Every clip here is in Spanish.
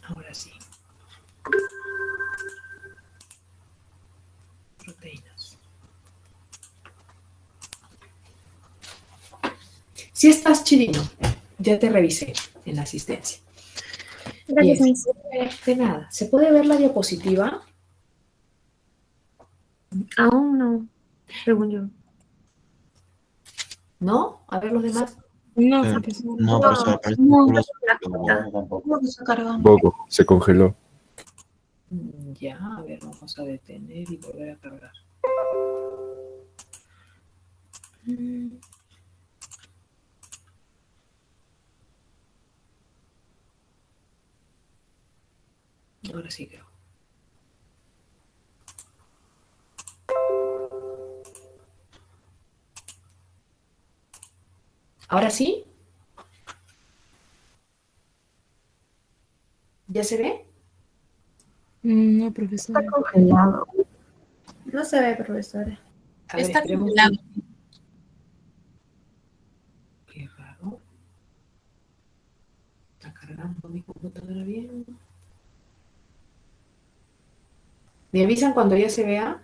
Ahora sí. Proteínas. Si estás, Chirino, ya te revisé en la asistencia. Gracias, Bien, Miss. de nada. ¿Se puede ver la diapositiva? Aún no, según yo. ¿No? A ver los demás. No, Eh, profesor. no, profesor, parece que No, solo la se cuenta. No, que está cargando. poco, se congeló. Ya, a ver, vamos a detener y volver a cargar. Ahora sí creo. ¿Ahora sí? ¿Ya se ve? No, profesor. Está congelado. No se ve, profesora. A ver, Está esperemos. congelado. Qué raro. Está cargando mi computadora bien. ¿Me avisan cuando ya se vea?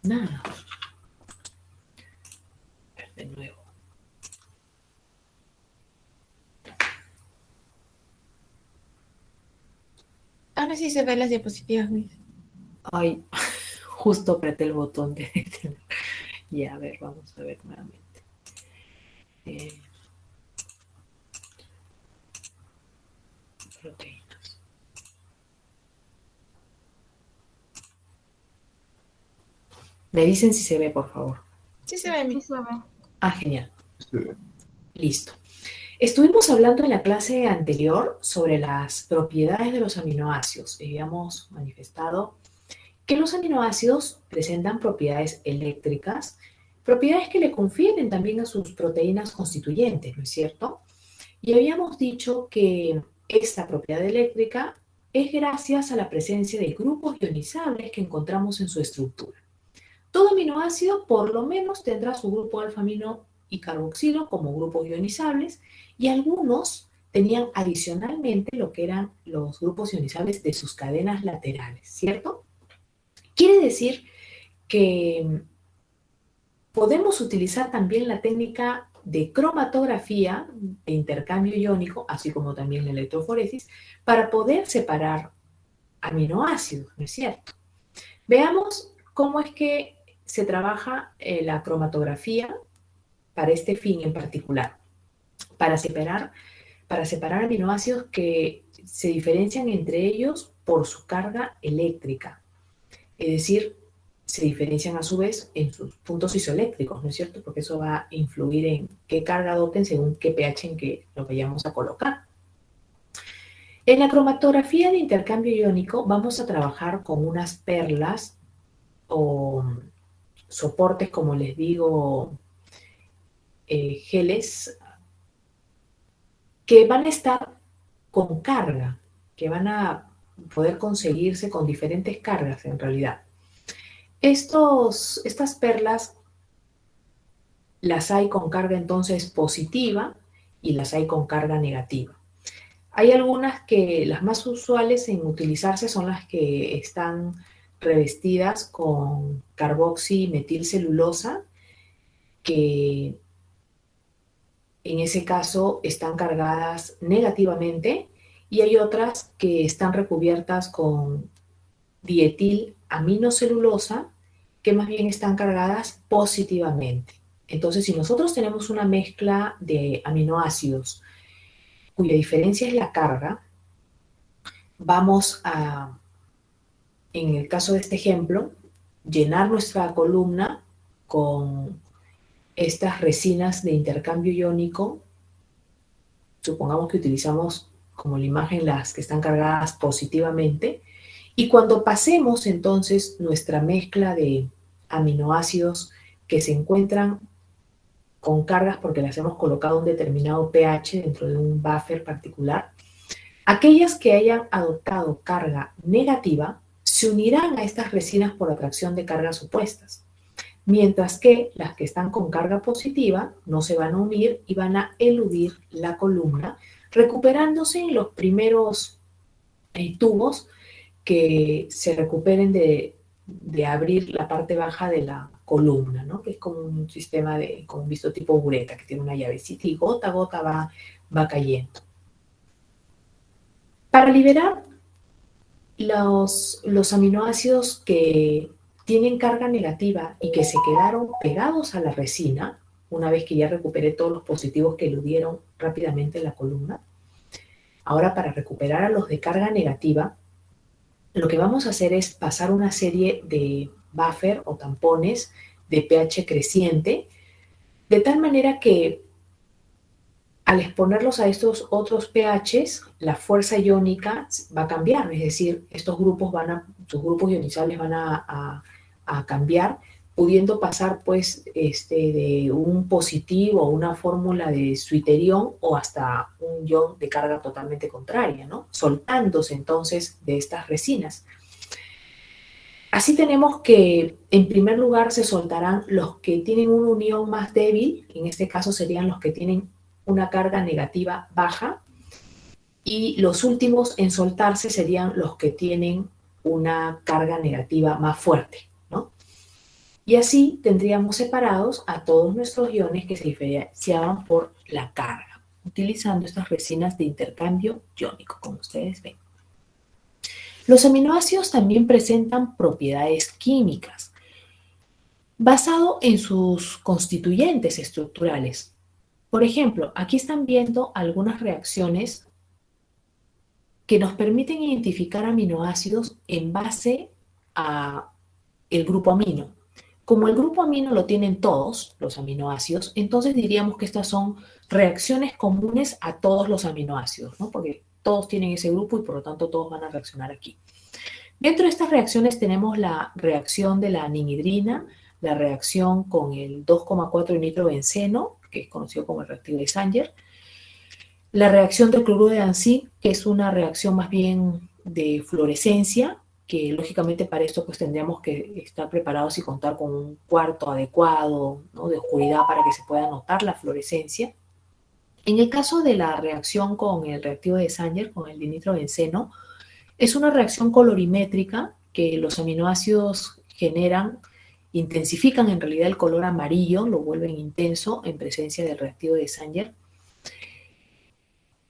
Nada. A ver, de nuevo. Ahora sí se ven las diapositivas, Miss. Ay, justo apreté el botón de detener. Ya, a ver, vamos a ver nuevamente. Proteínas. Me dicen si se ve, por favor. Sí se ve, Miss. Ah, genial. Listo. Estuvimos hablando en la clase anterior sobre las propiedades de los aminoácidos. Habíamos manifestado que los aminoácidos presentan propiedades eléctricas, propiedades que le confieren también a sus proteínas constituyentes, ¿no es cierto? Y habíamos dicho que esta propiedad eléctrica es gracias a la presencia de grupos ionizables que encontramos en su estructura. Todo aminoácido por lo menos tendrá su grupo alfa-amino y carboxilo como grupos ionizables y algunos tenían adicionalmente lo que eran los grupos ionizables de sus cadenas laterales, ¿cierto? Quiere decir que podemos utilizar también la técnica de cromatografía de intercambio iónico, así como también la electroforesis, para poder separar aminoácidos, ¿no es cierto? Veamos cómo es que se trabaja la cromatografía para este fin en particular, para separar aminoácidos que se diferencian entre ellos por su carga eléctrica, es decir, se diferencian a su vez en sus puntos isoeléctricos, ¿no es cierto? Porque eso va a influir en qué carga adopten según qué pH en que lo vayamos a colocar. En la cromatografía de intercambio iónico vamos a trabajar con unas perlas o soportes, como les digo, geles, que van a estar con carga, que van a poder conseguirse con diferentes cargas en realidad. Estas perlas las hay con carga entonces positiva y las hay con carga negativa. Hay algunas que las más usuales en utilizarse son las que están revestidas con carboximetilcelulosa, que en ese caso están cargadas negativamente, y hay otras que están recubiertas con dietilaminocelulosa, que más bien están cargadas positivamente. Entonces, si nosotros tenemos una mezcla de aminoácidos cuya diferencia es la carga, vamos a, en el caso de este ejemplo, llenar nuestra columna con estas resinas de intercambio iónico. Supongamos que utilizamos como la imagen las que están cargadas positivamente, y cuando pasemos entonces nuestra mezcla de aminoácidos que se encuentran con cargas porque las hemos colocado a un determinado pH dentro de un buffer particular, aquellas que hayan adoptado carga negativa se se unirán a estas resinas por atracción de cargas opuestas, mientras que las que están con carga positiva no se van a unir y van a eludir la columna, recuperándose en los primeros tubos que se recuperen de abrir la parte baja de la columna, ¿no? Que es como un sistema como visto tipo bureta, que tiene una llavecita y gota a gota va cayendo. Para liberar los aminoácidos que tienen carga negativa y que se quedaron pegados a la resina, una vez que ya recuperé todos los positivos que eludieron rápidamente la columna, ahora para recuperar a los de carga negativa, lo que vamos a hacer es pasar una serie de buffer o tampones de pH creciente, de tal manera que al exponerlos a estos otros pHs, la fuerza iónica va a cambiar, es decir, sus grupos ionizables van a cambiar, pudiendo pasar pues de un positivo o una fórmula de suiterión o hasta un ion de carga totalmente contraria, ¿no? Soltándose entonces de estas resinas. Así tenemos que, en primer lugar, se soltarán los que tienen una unión más débil, en este caso serían los que tienen una carga negativa baja, y los últimos en soltarse serían los que tienen una carga negativa más fuerte, ¿no? Y así tendríamos separados a todos nuestros iones que se diferenciaban por la carga, utilizando estas resinas de intercambio iónico, como ustedes ven. Los aminoácidos también presentan propiedades químicas, basado en sus constituyentes estructurales. Por ejemplo, aquí están viendo algunas reacciones que nos permiten identificar aminoácidos en base a el grupo amino. Como el grupo amino lo tienen todos los aminoácidos, entonces diríamos que estas son reacciones comunes a todos los aminoácidos, ¿no? Porque todos tienen ese grupo y por lo tanto todos van a reaccionar aquí. Dentro de estas reacciones tenemos la reacción de la anhidrina, la reacción con el 2,4 nitrobenceno, que es conocido como el reactivo de Sanger, la reacción del cloruro de Danzig, que es una reacción más bien de fluorescencia, que lógicamente para esto pues tendríamos que estar preparados y contar con un cuarto adecuado, ¿no?, de oscuridad para que se pueda notar la fluorescencia. En el caso de la reacción con el reactivo de Sanger, con el dinitrobenceno, es una reacción colorimétrica que los aminoácidos generan, intensifican en realidad el color amarillo, lo vuelven intenso en presencia del reactivo de Sanger.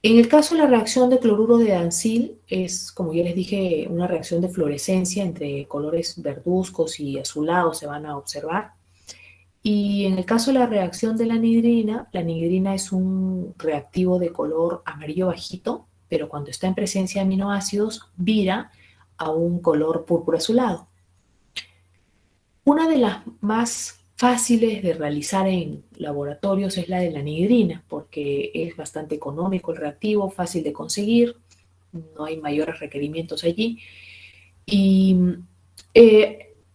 En el caso de la reacción de cloruro de Danzig, es, como ya les dije, una reacción de fluorescencia entre colores verduzcos y azulados se van a observar. Y en el caso de la reacción de la anhidrina es un reactivo de color amarillo bajito, pero cuando está en presencia de aminoácidos, vira a un color púrpura azulado. Una de las más fáciles de realizar en laboratorios es la de la anhidrina, porque es bastante económico el reactivo, fácil de conseguir, no hay mayores requerimientos allí. Y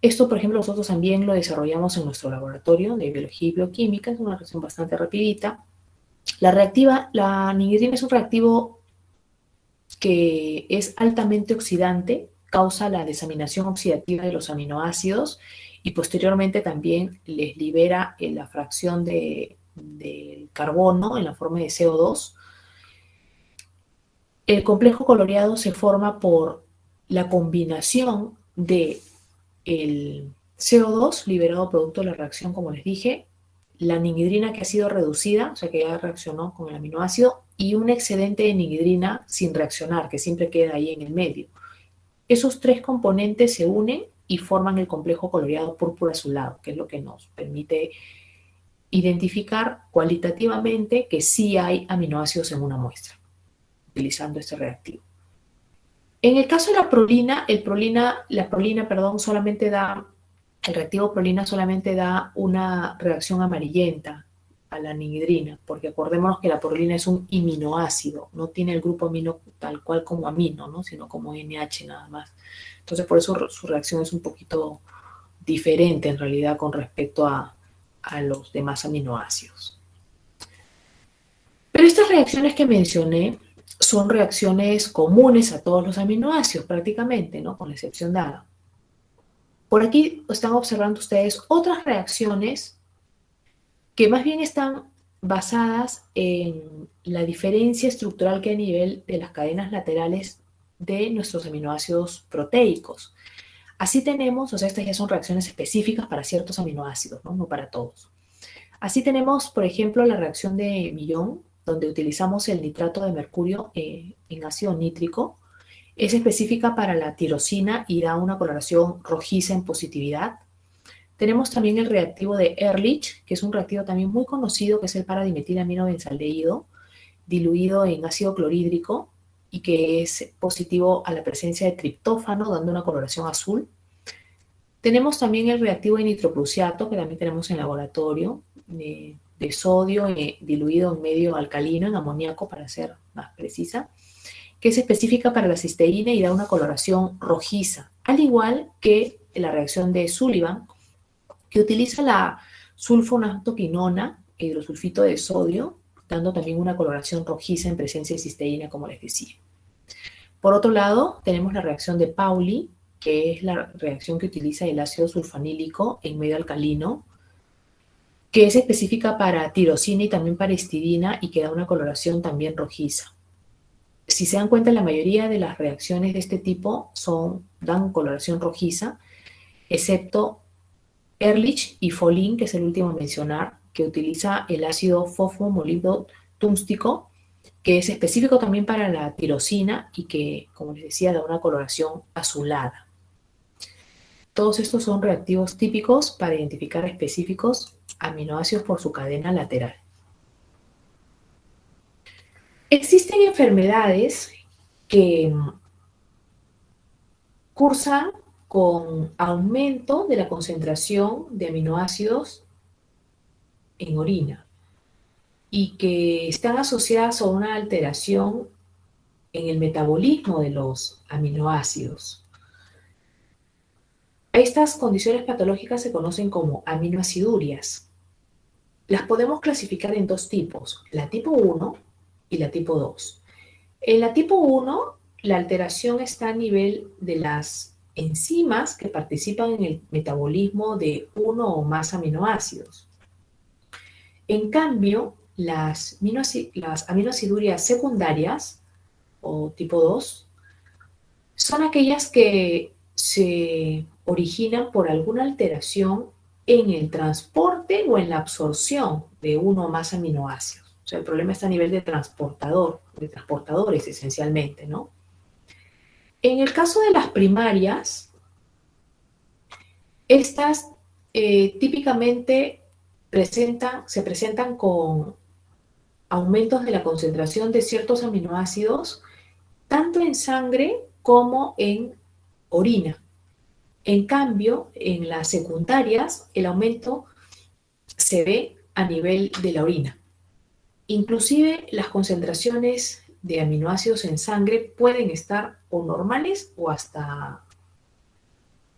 esto, por ejemplo, nosotros también lo desarrollamos en nuestro laboratorio de biología y bioquímica, es una reacción bastante rapidita. La anhidrina es un reactivo que es altamente oxidante, causa la desaminación oxidativa de los aminoácidos y posteriormente también les libera la fracción del carbono en la forma de CO2. El complejo coloreado se forma por la combinación de el CO2 liberado producto de la reacción, como les dije, la anhidrina que ha sido reducida, o sea que ya reaccionó con el aminoácido, y un excedente de anhidrina sin reaccionar, que siempre queda ahí en el medio. Esos tres componentes se unen y forman el complejo coloreado púrpura azulado, que es lo que nos permite identificar cualitativamente que sí hay aminoácidos en una muestra, utilizando este reactivo. En el caso de la prolina, el reactivo prolina solamente da una reacción amarillenta a la anhidrina, porque acordémonos que la prolina es un iminoácido, no tiene el grupo amino tal cual como amino, ¿no?, sino como NH nada más. Entonces por eso su reacción es un poquito diferente en realidad con respecto a los demás aminoácidos. Pero estas reacciones que mencioné son reacciones comunes a todos los aminoácidos prácticamente, ¿no?, con la excepción dada. Por aquí están observando ustedes otras reacciones que más bien están basadas en la diferencia estructural que hay a nivel de las cadenas laterales de nuestros aminoácidos proteicos. Así tenemos, o sea, estas ya son reacciones específicas para ciertos aminoácidos, ¿no? No para todos. Así tenemos, por ejemplo, la reacción de Millón, donde utilizamos el nitrato de mercurio en ácido nítrico. Es específica para la tirosina y da una coloración rojiza en positividad. Tenemos también el reactivo de Ehrlich, que es un reactivo también muy conocido, que es el paradimetilaminobenzoaldehído, diluido en ácido clorhídrico y que es positivo a la presencia de triptófano, dando una coloración azul. Tenemos también el reactivo de nitroprusiato, que también tenemos en laboratorio, de sodio diluido en medio alcalino, en amoníaco para ser más precisa, que es específica para la cisteína y da una coloración rojiza, al igual que la reacción de Sullivan, que utiliza la sulfonatoquinona, hidrosulfito de sodio, dando también una coloración rojiza en presencia de cisteína, como les decía. Por otro lado, tenemos la reacción de Pauli, que es la reacción que utiliza el ácido sulfanílico en medio alcalino, que es específica para tirosina y también para histidina y que da una coloración también rojiza. Si se dan cuenta, la mayoría de las reacciones de este tipo dan coloración rojiza, excepto Ehrlich y Folin, que es el último a mencionar, que utiliza el ácido fosfomolibdotúnstico, que es específico también para la tirosina y que, como les decía, da una coloración azulada. Todos estos son reactivos típicos para identificar específicos aminoácidos por su cadena lateral. Existen enfermedades que cursan con aumento de la concentración de aminoácidos en orina y que están asociadas a una alteración en el metabolismo de los aminoácidos. Estas condiciones patológicas se conocen como aminoacidurias. Las podemos clasificar en dos tipos, la tipo 1 y la tipo 2. En la tipo 1, la alteración está a nivel de las enzimas que participan en el metabolismo de uno o más aminoácidos. En cambio, las aminoacidurias secundarias, o tipo 2, son aquellas que se originan por alguna alteración en el transporte o en la absorción de uno o más aminoácidos. O sea, el problema está a nivel de transportadores esencialmente, ¿no? En el caso de las primarias, estas típicamente se presentan con aumentos de la concentración de ciertos aminoácidos, tanto en sangre como en orina. En cambio, en las secundarias, el aumento se ve a nivel de la orina. Inclusive las concentraciones de aminoácidos en sangre pueden estar o normales o hasta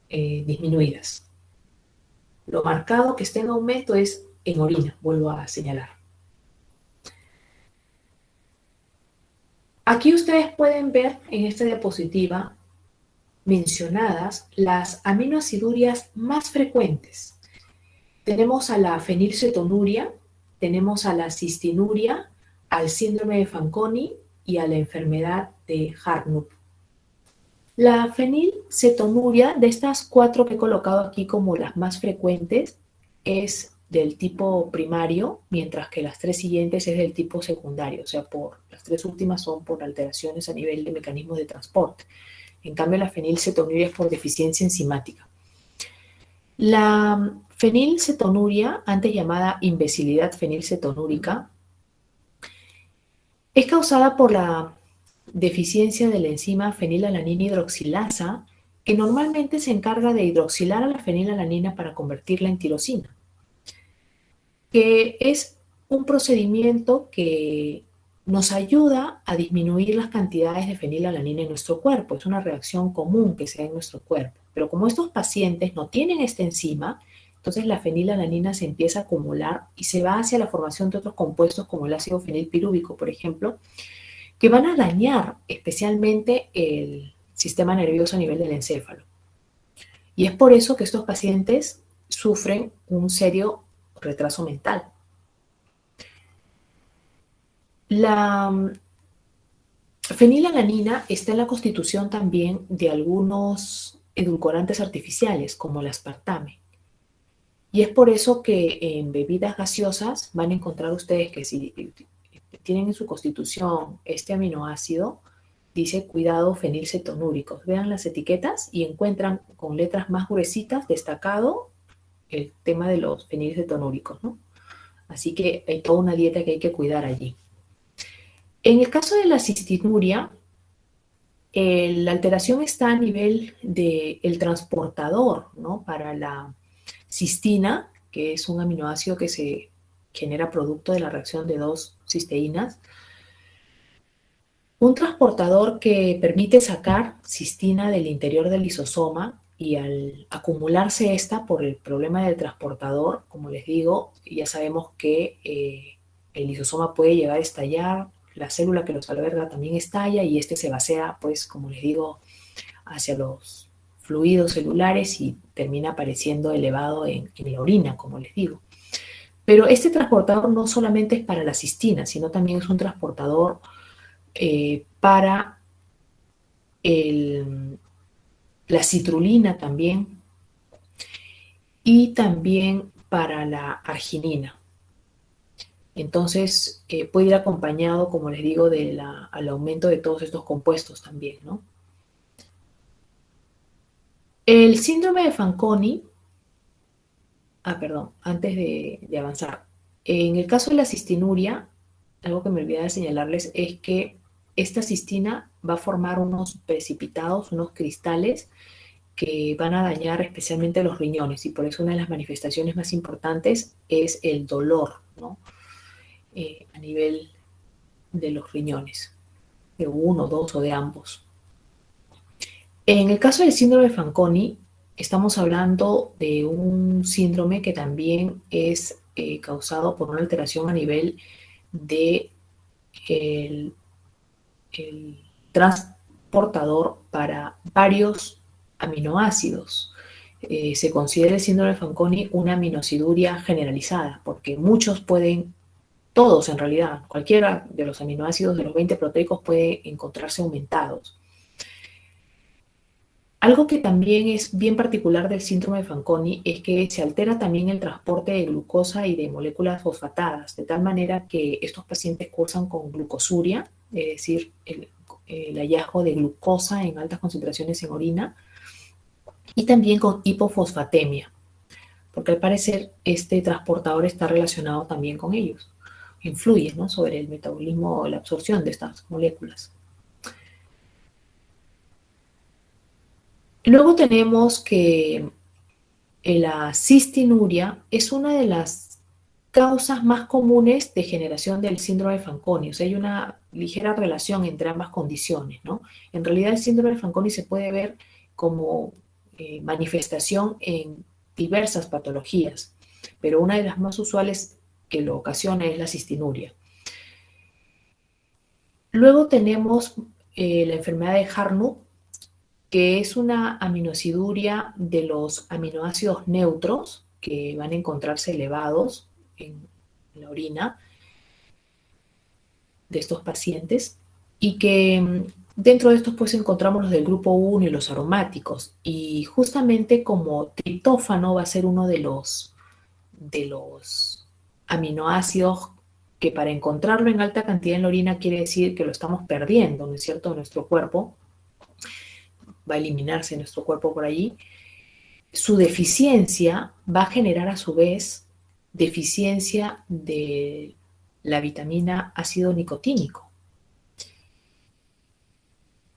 disminuidas. Lo marcado que esté en aumento es en orina, vuelvo a señalar. Aquí ustedes pueden ver en esta diapositiva mencionadas las aminoacidurias más frecuentes. Tenemos a la fenilcetonuria, tenemos a la cistinuria, al síndrome de Fanconi y a la enfermedad de Hartnup. La fenilcetonuria, de estas 4 que he colocado aquí como las más frecuentes, es del tipo primario, mientras que las 3 siguientes es del tipo secundario, o sea, las 3 últimas son por alteraciones a nivel de mecanismos de transporte. En cambio, la fenilcetonuria es por deficiencia enzimática. La fenilcetonuria, antes llamada imbecilidad fenilcetonúrica, es causada por la deficiencia de la enzima fenilalanina hidroxilasa, que normalmente se encarga de hidroxilar a la fenilalanina para convertirla en tirosina, que es un procedimiento que nos ayuda a disminuir las cantidades de fenilalanina en nuestro cuerpo. Es una reacción común que se da en nuestro cuerpo. Pero como estos pacientes no tienen esta enzima, entonces la fenilalanina se empieza a acumular y se va hacia la formación de otros compuestos como el ácido fenilpirúvico, por ejemplo, que van a dañar especialmente el sistema nervioso a nivel del encéfalo. Y es por eso que estos pacientes sufren un serio retraso mental. La fenilalanina está en la constitución también de algunos edulcorantes artificiales, como el aspartame. Y es por eso que en bebidas gaseosas van a encontrar ustedes que si tienen en su constitución este aminoácido, dice cuidado fenilcetonúricos. Vean las etiquetas y encuentran con letras más gruesitas destacado el tema de los fenilcetonúricos, ¿no? Así que hay toda una dieta que hay que cuidar allí. En el caso de la cistinuria, la alteración está a nivel del transportador, ¿no? Para la cistina, que es un aminoácido que se genera producto de la reacción de dos cisteínas. Un transportador que permite sacar cistina del interior del lisosoma y al acumularse esta por el problema del transportador, como les digo, ya sabemos que el lisosoma puede llegar a estallar, la célula que los alberga también estalla y este se vacía, pues, como les digo, hacia los fluidos celulares y termina apareciendo elevado en la orina, como les digo. Pero este transportador no solamente es para la cistina, sino también es un transportador para la citrulina también y también para la arginina. Entonces puede ir acompañado, como les digo, al aumento de todos estos compuestos también, ¿no? El síndrome de Fanconi, perdón, antes de avanzar. En el caso de la cistinuria, algo que me olvidé de señalarles es que esta cistina va a formar unos precipitados, unos cristales que van a dañar especialmente los riñones y por eso una de las manifestaciones más importantes es el dolor, ¿no? A nivel de los riñones, de uno, dos o de ambos. En el caso del síndrome de Fanconi, estamos hablando de un síndrome que también es causado por una alteración a nivel de el transportador para varios aminoácidos. Se considera el síndrome de Fanconi una aminosiduria generalizada, porque todos en realidad, cualquiera de los aminoácidos de los 20 proteicos puede encontrarse aumentados. Algo que también es bien particular del síndrome de Fanconi es que se altera también el transporte de glucosa y de moléculas fosfatadas, de tal manera que estos pacientes cursan con glucosuria, es decir, el hallazgo de glucosa en altas concentraciones en orina, y también con hipofosfatemia, porque al parecer este transportador está relacionado también con ellos, influye, ¿no?, sobre el metabolismo o la absorción de estas moléculas. Luego tenemos que la cistinuria es una de las causas más comunes de generación del síndrome de Fanconi. O sea, hay una ligera relación entre ambas condiciones, ¿no? En realidad el síndrome de Fanconi se puede ver como manifestación en diversas patologías, pero una de las más usuales que lo ocasiona es la cistinuria. Luego tenemos la enfermedad de Harnut, que es una aminosiduria de los aminoácidos neutros que van a encontrarse elevados en la orina de estos pacientes y que dentro de estos pues encontramos los del grupo 1 y los aromáticos, y justamente como triptófano va a ser uno de los aminoácidos que para encontrarlo en alta cantidad en la orina quiere decir que lo estamos perdiendo, ¿no es cierto?, nuestro cuerpo va a eliminarse nuestro cuerpo por allí. Su deficiencia va a generar a su vez deficiencia de la vitamina ácido nicotínico.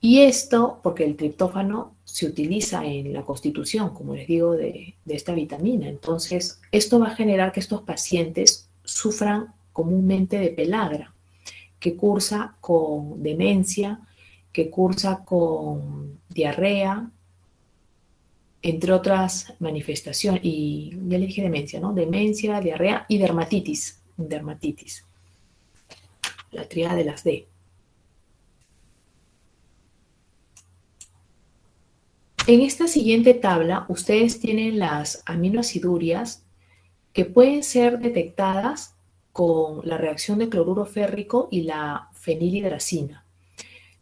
Y esto porque el triptófano se utiliza en la constitución, como les digo, de esta vitamina. Entonces, esto va a generar que estos pacientes sufran comúnmente de pelagra, que cursa con demencia, que cursa con diarrea, entre otras manifestaciones, y ya le dije demencia, ¿no? Demencia, diarrea y dermatitis. La tríada de las D. En esta siguiente tabla, ustedes tienen las aminoaciduриas que pueden ser detectadas con la reacción de cloruro férrico y la fenilhidracina.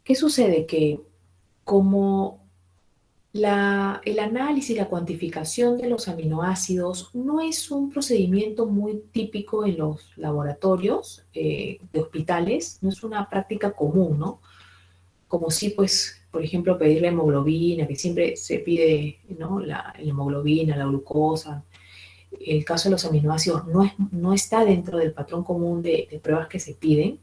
¿Qué sucede? Que como el análisis y la cuantificación de los aminoácidos no es un procedimiento muy típico en los laboratorios de hospitales, no es una práctica común, ¿no? Como si, pues, por ejemplo, pedir la hemoglobina, que siempre se pide, ¿no? La hemoglobina, la glucosa. El caso de los aminoácidos no está dentro del patrón común de pruebas que se piden.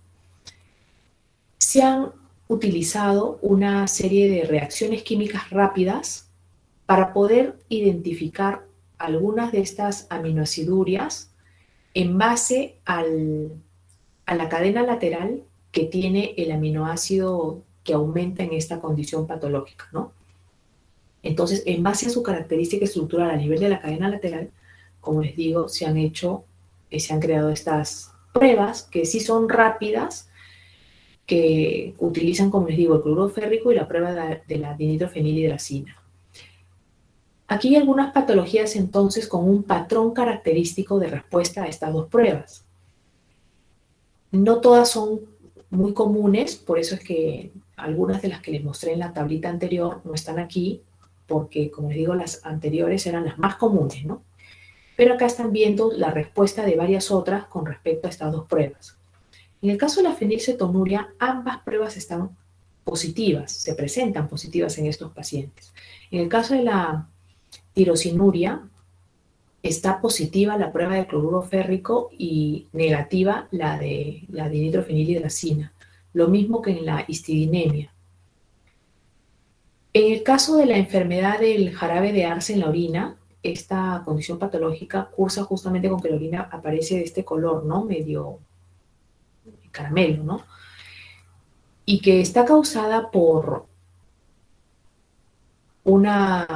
Se han utilizado una serie de reacciones químicas rápidas para poder identificar algunas de estas aminoaciduриas en base a la cadena lateral que tiene el aminoácido que aumenta en esta condición patológica, ¿no? Entonces, en base a su característica estructural a nivel de la cadena lateral, como les digo, se han creado estas pruebas que sí son rápidas, que utilizan, como les digo, el cloruro férrico y la prueba de la dinitrofenilhidracina. Aquí hay algunas patologías entonces con un patrón característico de respuesta a estas dos pruebas. No todas son muy comunes, por eso es que algunas de las que les mostré en la tablita anterior no están aquí, porque, como les digo, las anteriores eran las más comunes, ¿no? Pero acá están viendo la respuesta de varias otras con respecto a estas dos pruebas. En el caso de la fenilcetonuria, ambas pruebas están positivas, se presentan positivas en estos pacientes. En el caso de la tirosinuria, está positiva la prueba de cloruro férrico y negativa la de la dinitrofenilhidracina, lo mismo que en la histidinemia. En el caso de la enfermedad del jarabe de arce en la orina, esta condición patológica cursa justamente con que la orina aparece de este color, ¿no? Medio caramelo, ¿no? Y que está causada por una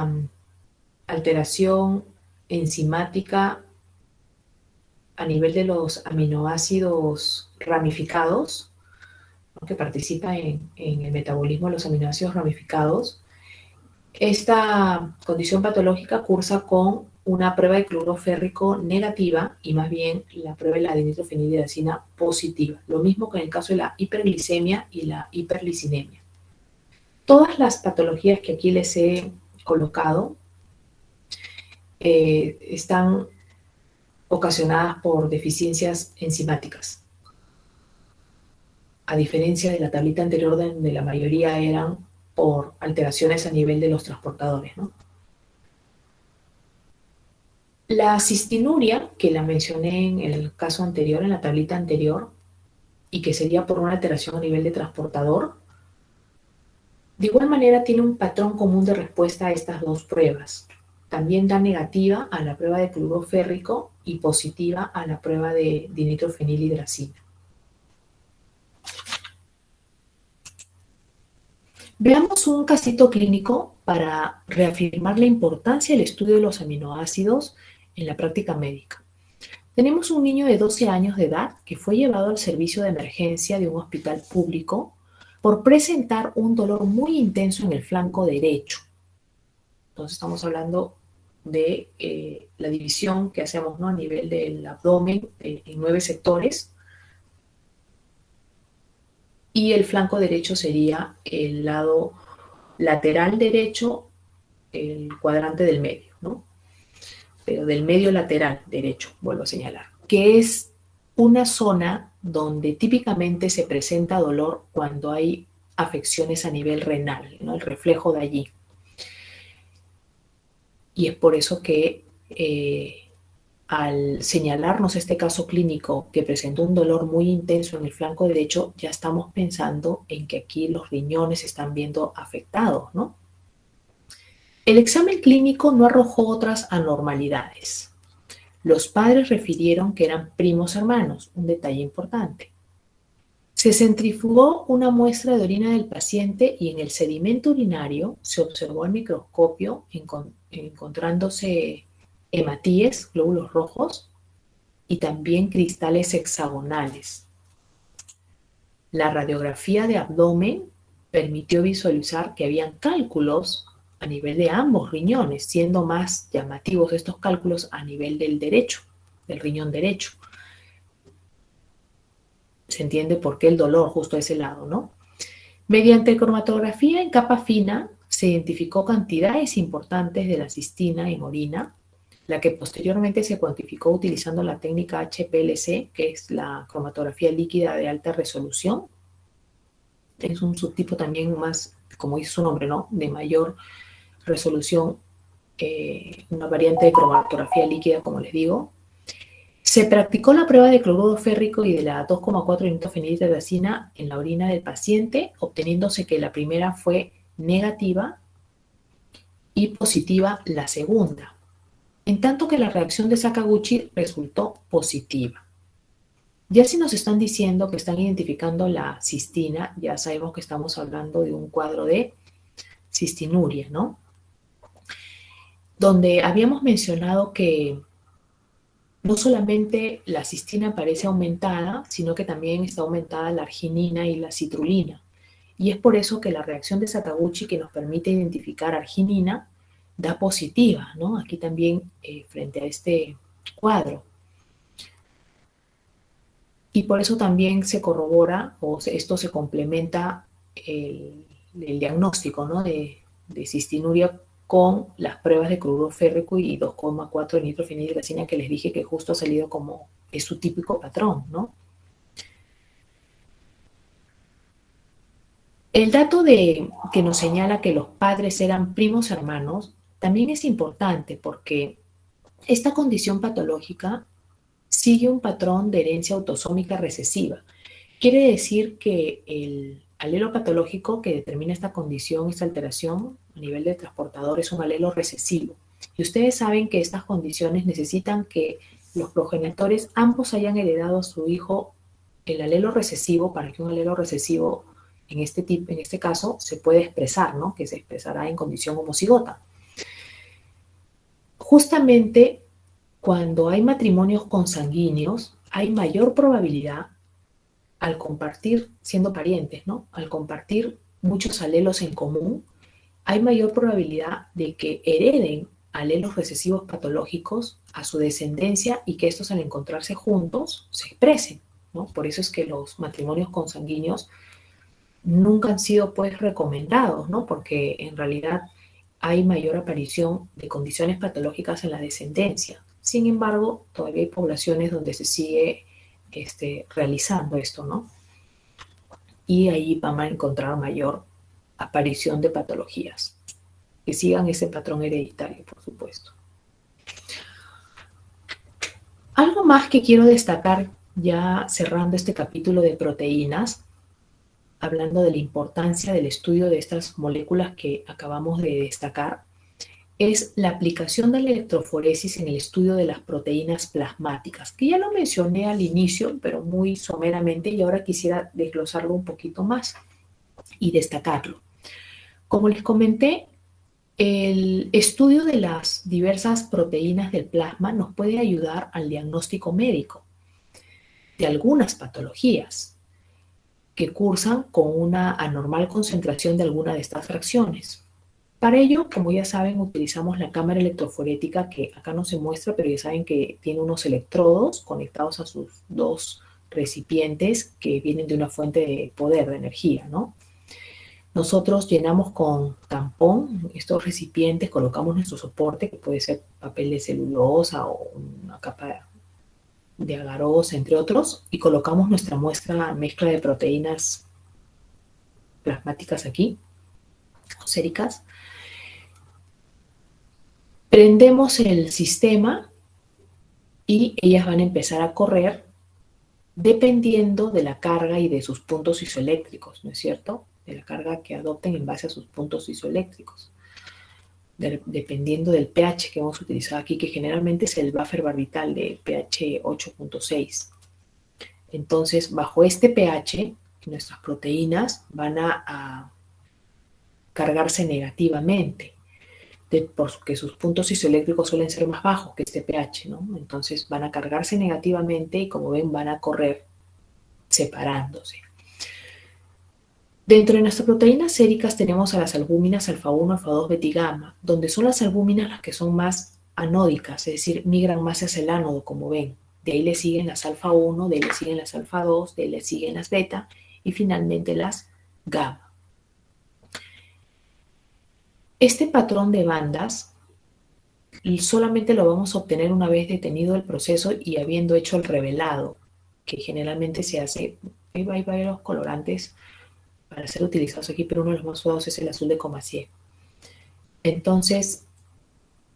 alteración enzimática a nivel de los aminoácidos ramificados, ¿no? Que participa en el metabolismo de los aminoácidos ramificados. Esta condición patológica cursa con una prueba de cloruro férrico negativa y más bien la prueba de la dinitrofenilhidracina positiva. Lo mismo que en el caso de la hiperglicemia y la hiperlicinemia. Todas las patologías que aquí les he colocado están ocasionadas por deficiencias enzimáticas. A diferencia de la tablita anterior, donde la mayoría eran por alteraciones a nivel de los transportadores, ¿no? La cistinuria, que la mencioné en el caso anterior, en la tablita anterior, y que sería por una alteración a nivel de transportador, de igual manera tiene un patrón común de respuesta a estas dos pruebas. También da negativa a la prueba de cloruro férrico y positiva a la prueba de dinitrofenilhidracina. Veamos un casito clínico para reafirmar la importancia del estudio de los aminoácidos en la práctica médica. Tenemos un niño de 12 años de edad que fue llevado al servicio de emergencia de un hospital público por presentar un dolor muy intenso en el flanco derecho. Entonces estamos hablando de la división que hacemos, ¿no? A nivel del abdomen en 9 sectores. Y el flanco derecho sería el lado lateral derecho, el cuadrante del medio, ¿no? Pero del medio lateral derecho, vuelvo a señalar, que es una zona donde típicamente se presenta dolor cuando hay afecciones a nivel renal, ¿no? El reflejo de allí. Y es por eso que al señalarnos este caso clínico que presentó un dolor muy intenso en el flanco derecho, ya estamos pensando en que aquí los riñones se están viendo afectados, ¿no? El examen clínico no arrojó otras anormalidades. Los padres refirieron que eran primos hermanos, un detalle importante. Se centrifugó una muestra de orina del paciente y en el sedimento urinario se observó al microscopio encontrándose hematíes, glóbulos rojos, y también cristales hexagonales. La radiografía de abdomen permitió visualizar que habían cálculos a nivel de ambos riñones, siendo más llamativos estos cálculos a nivel del derecho, del riñón derecho. Se entiende por qué el dolor justo a ese lado, ¿no? Mediante cromatografía en capa fina se identificó cantidades importantes de la cistina en orina, la que posteriormente se cuantificó utilizando la técnica HPLC, que es la cromatografía líquida de alta resolución. Es un subtipo también más, como dice su nombre, ¿no?, de mayor resolución, una variante de cromatografía líquida, como les digo. Se practicó la prueba de cloruro férrico y de la 2,4-nitrofeniltrazina en la orina del paciente, obteniéndose que la primera fue negativa y positiva la segunda, en tanto que la reacción de Sakaguchi resultó positiva. Ya si nos están diciendo que están identificando la cistina, ya sabemos que estamos hablando de un cuadro de cistinuria, ¿no? Donde habíamos mencionado que no solamente la cistina aparece aumentada, sino que también está aumentada la arginina y la citrulina. Y es por eso que la reacción de Sakaguchi, que nos permite identificar arginina, da positiva, ¿no? Aquí también frente a este cuadro. Y por eso también se corrobora, o esto se complementa el diagnóstico, ¿no?, de cistinuria con las pruebas de cloruro férrico y 2,4 nitrofenilgracina que les dije que justo ha salido como es su típico patrón, ¿no? El dato que nos señala que los padres eran primos hermanos también es importante porque esta condición patológica sigue un patrón de herencia autosómica recesiva. Quiere decir que el alelo patológico que determina esta condición, esta alteración a nivel de transportador es un alelo recesivo. Y ustedes saben que estas condiciones necesitan que los progenitores ambos hayan heredado a su hijo el alelo recesivo para que un alelo recesivo en este caso se pueda expresar, ¿no?, que se expresará en condición homocigota. Justamente cuando hay matrimonios consanguíneos, hay mayor probabilidad al compartir, siendo parientes, ¿no?, al compartir muchos alelos en común, hay mayor probabilidad de que hereden alelos recesivos patológicos a su descendencia y que estos al encontrarse juntos se expresen, ¿no? Por eso es que los matrimonios consanguíneos nunca han sido pues recomendados, ¿no?, porque en realidad hay mayor aparición de condiciones patológicas en la descendencia. Sin embargo, todavía hay poblaciones donde se sigue realizando esto, ¿no? Y ahí van a encontrar mayor aparición de patologías que sigan ese patrón hereditario, por supuesto. Algo más que quiero destacar ya cerrando este capítulo de proteínas, hablando de la importancia del estudio de estas moléculas que acabamos de destacar, es la aplicación de la electroforesis en el estudio de las proteínas plasmáticas, que ya lo mencioné al inicio, pero muy someramente, y ahora quisiera desglosarlo un poquito más y destacarlo. Como les comenté, el estudio de las diversas proteínas del plasma nos puede ayudar al diagnóstico médico de algunas patologías que cursan con una anormal concentración de alguna de estas fracciones. Para ello, como ya saben, utilizamos la cámara electroforética, que acá no se muestra, pero ya saben que tiene unos electrodos conectados a sus dos recipientes que vienen de una fuente de poder, de energía, ¿no? Nosotros llenamos con tampón estos recipientes, colocamos nuestro soporte, que puede ser papel de celulosa o una capa de agarosa, entre otros, y colocamos nuestra mezcla de proteínas plasmáticas aquí, o séricas. Prendemos el sistema y ellas van a empezar a correr dependiendo de la carga y de sus puntos isoeléctricos, ¿no es cierto?, de la carga que adopten en base a sus puntos isoeléctricos, dependiendo del pH que vamos a utilizar aquí, que generalmente es el buffer barbital de pH 8.6. Entonces, bajo este pH, nuestras proteínas van a cargarse negativamente, porque sus puntos isoeléctricos suelen ser más bajos que este pH, ¿no? Entonces van a cargarse negativamente y, como ven, van a correr separándose. Dentro de nuestras proteínas séricas tenemos a las albúminas alfa 1, alfa 2, beta y gamma, donde son las albúminas las que son más anódicas, es decir, migran más hacia el ánodo, como ven. De ahí le siguen las alfa 1, de ahí le siguen las alfa 2, de ahí le siguen las beta y finalmente las gamma. Este patrón de bandas solamente lo vamos a obtener una vez detenido el proceso y habiendo hecho el revelado, que generalmente se hace, hay varios colorantes para ser utilizados aquí, pero uno de los más usados es el azul de Comassier. Entonces,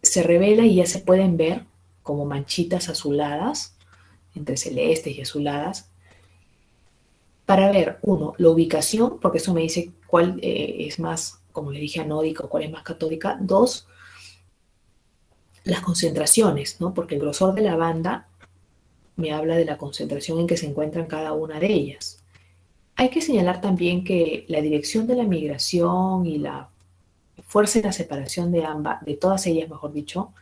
se revela y ya se pueden ver como manchitas azuladas, entre celestes y azuladas, para ver, uno, la ubicación, porque eso me dice cuál es más, como le dije, anódica o cuál es más catódica. Dos, las concentraciones, ¿no? Porque el grosor de la banda me habla de la concentración en que se encuentran cada una de ellas. Hay que señalar también que la dirección de la migración y la fuerza de la separación de ambas, de todas ellas, mejor dicho,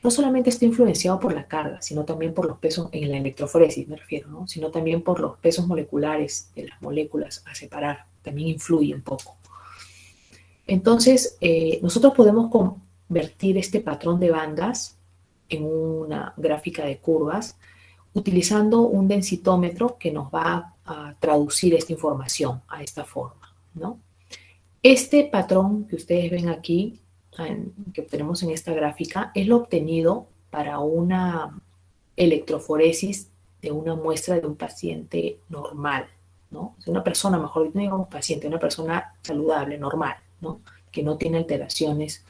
no solamente está influenciado por la carga, sino también por los pesos en la electroforesis, me refiero, ¿no? Sino también por los pesos moleculares de las moléculas a separar, también influye un poco. Entonces, nosotros podemos convertir este patrón de bandas en una gráfica de curvas utilizando un densitómetro que nos va a traducir esta información a esta forma, ¿no? Este patrón que ustedes ven aquí, que obtenemos en esta gráfica, es lo obtenido para una electroforesis de una muestra de un paciente normal, ¿no? O sea, una persona, mejor no digamos paciente, una persona saludable, normal, ¿no? Que no tiene alteraciones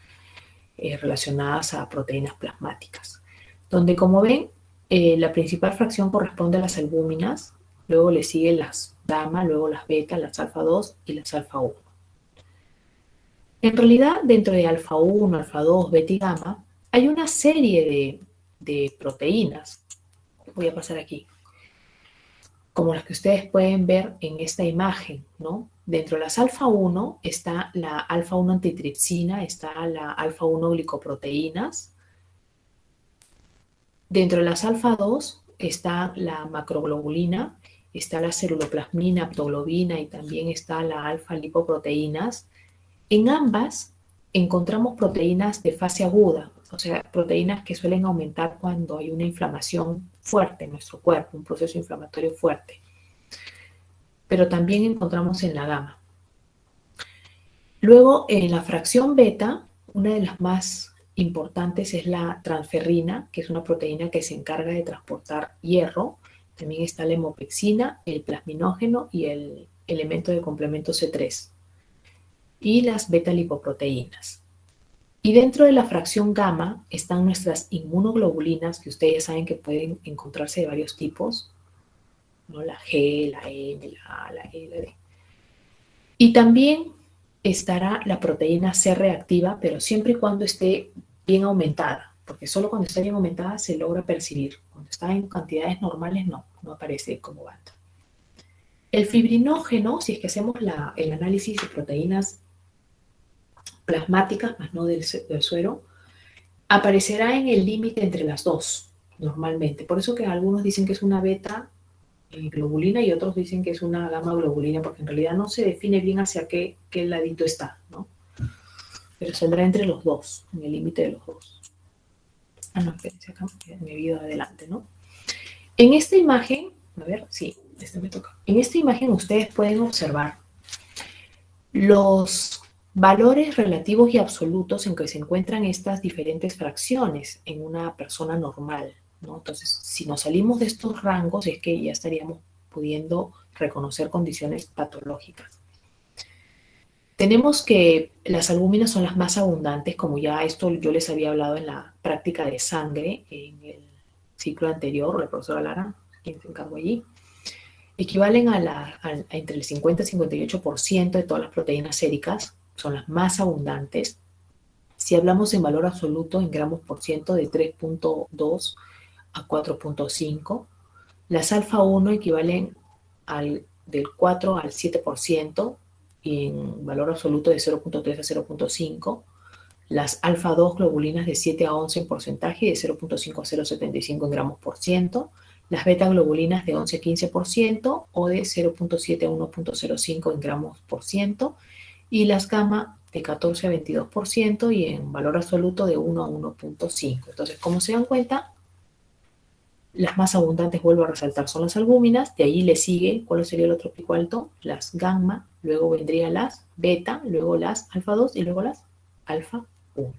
relacionadas a proteínas plasmáticas. Donde, como ven, la principal fracción corresponde a las albúminas, luego le siguen las gamma, luego las beta, las alfa 2 y las alfa 1. En realidad, dentro de alfa 1, alfa 2, beta y gamma, hay una serie de proteínas. Voy a pasar aquí. Como las que ustedes pueden ver en esta imagen, ¿no? Dentro de las alfa 1 está la alfa 1 antitripsina, está la alfa 1 glicoproteínas. Dentro de las alfa 2 está la macroglobulina, está la ceruloplasmina, aptoglobina y también está la alfa lipoproteínas. En ambas encontramos proteínas de fase aguda, o sea, proteínas que suelen aumentar cuando hay una inflamación fuerte en nuestro cuerpo, un proceso inflamatorio fuerte. Pero también encontramos en la gamma. Luego, en la fracción beta, una de las más importantes es la transferrina, que es una proteína que se encarga de transportar hierro. También está la hemopexina, el plasminógeno y el elemento de complemento C3. Y las beta-lipoproteínas. Y dentro de la fracción gamma están nuestras inmunoglobulinas, que ustedes saben que pueden encontrarse de varios tipos, ¿no? La G, la M, la A, la E, la D. Y también estará la proteína C reactiva, pero siempre y cuando esté bien aumentada, porque solo cuando está bien aumentada se logra percibir. Cuando está en cantidades normales no aparece como banda. El fibrinógeno, si es que hacemos el análisis de proteínas plasmáticas, más no del suero, aparecerá en el límite entre las dos, normalmente. Por eso que algunos dicen que es una beta globulina y otros dicen que es una gamma globulina, porque en realidad no se define bien hacia qué ladito está, ¿no? Pero saldrá entre los dos, en el límite de los dos. Ah, no, espérense, acá me he ido adelante, ¿no? En esta imagen, a ver, sí, este me toca. En esta imagen ustedes pueden observar los valores relativos y absolutos en que se encuentran estas diferentes fracciones en una persona normal, ¿no? Entonces, si nos salimos de estos rangos es que ya estaríamos pudiendo reconocer condiciones patológicas. Tenemos que las albúminas son las más abundantes, como ya esto yo les había hablado en la práctica de sangre en el ciclo anterior, la profesora Lara, quien se encargó allí. Equivalen a entre el 50 y 58% de todas las proteínas séricas, son las más abundantes. Si hablamos en valor absoluto, en gramos por ciento, de 3.2 a 4.5. Las alfa 1 equivalen del 4 al 7% y en valor absoluto de 0.3 a 0.5. Las alfa 2 globulinas de 7 a 11 en porcentaje y de 0.5 a 0.75 en gramos por ciento. las beta-globulinas de 11 a 15% o de 0.7 a 1.05 en gramos por ciento, y las gamma de 14 a 22% y en valor absoluto de 1 a 1.5. Entonces, como se dan cuenta, las más abundantes, vuelvo a resaltar, son las albúminas. De ahí le sigue, ¿cuál sería el otro pico alto? Las gamma, luego vendrían las beta, luego las alfa 2 y luego las alfa 1.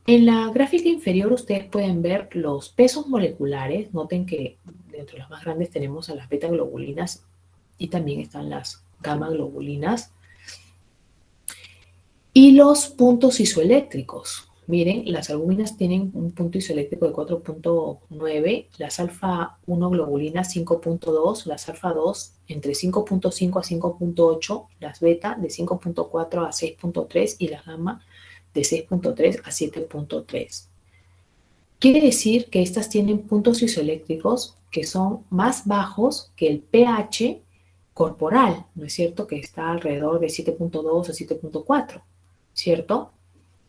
En la gráfica inferior ustedes pueden ver los pesos moleculares. Noten que dentro de las más grandes tenemos a las beta globulinas y también están las gamma globulinas. Y los puntos isoeléctricos. Miren, las albúminas tienen un punto isoeléctrico de 4.9, las alfa 1 globulinas 5.2, las alfa 2 entre 5.5 a 5.8, las beta de 5.4 a 6.3 y las gamma de 6.3 a 7.3. Quiere decir que estas tienen puntos isoeléctricos que son más bajos que el pH corporal, ¿no es cierto? Que está alrededor de 7.2 a 7.4, ¿cierto?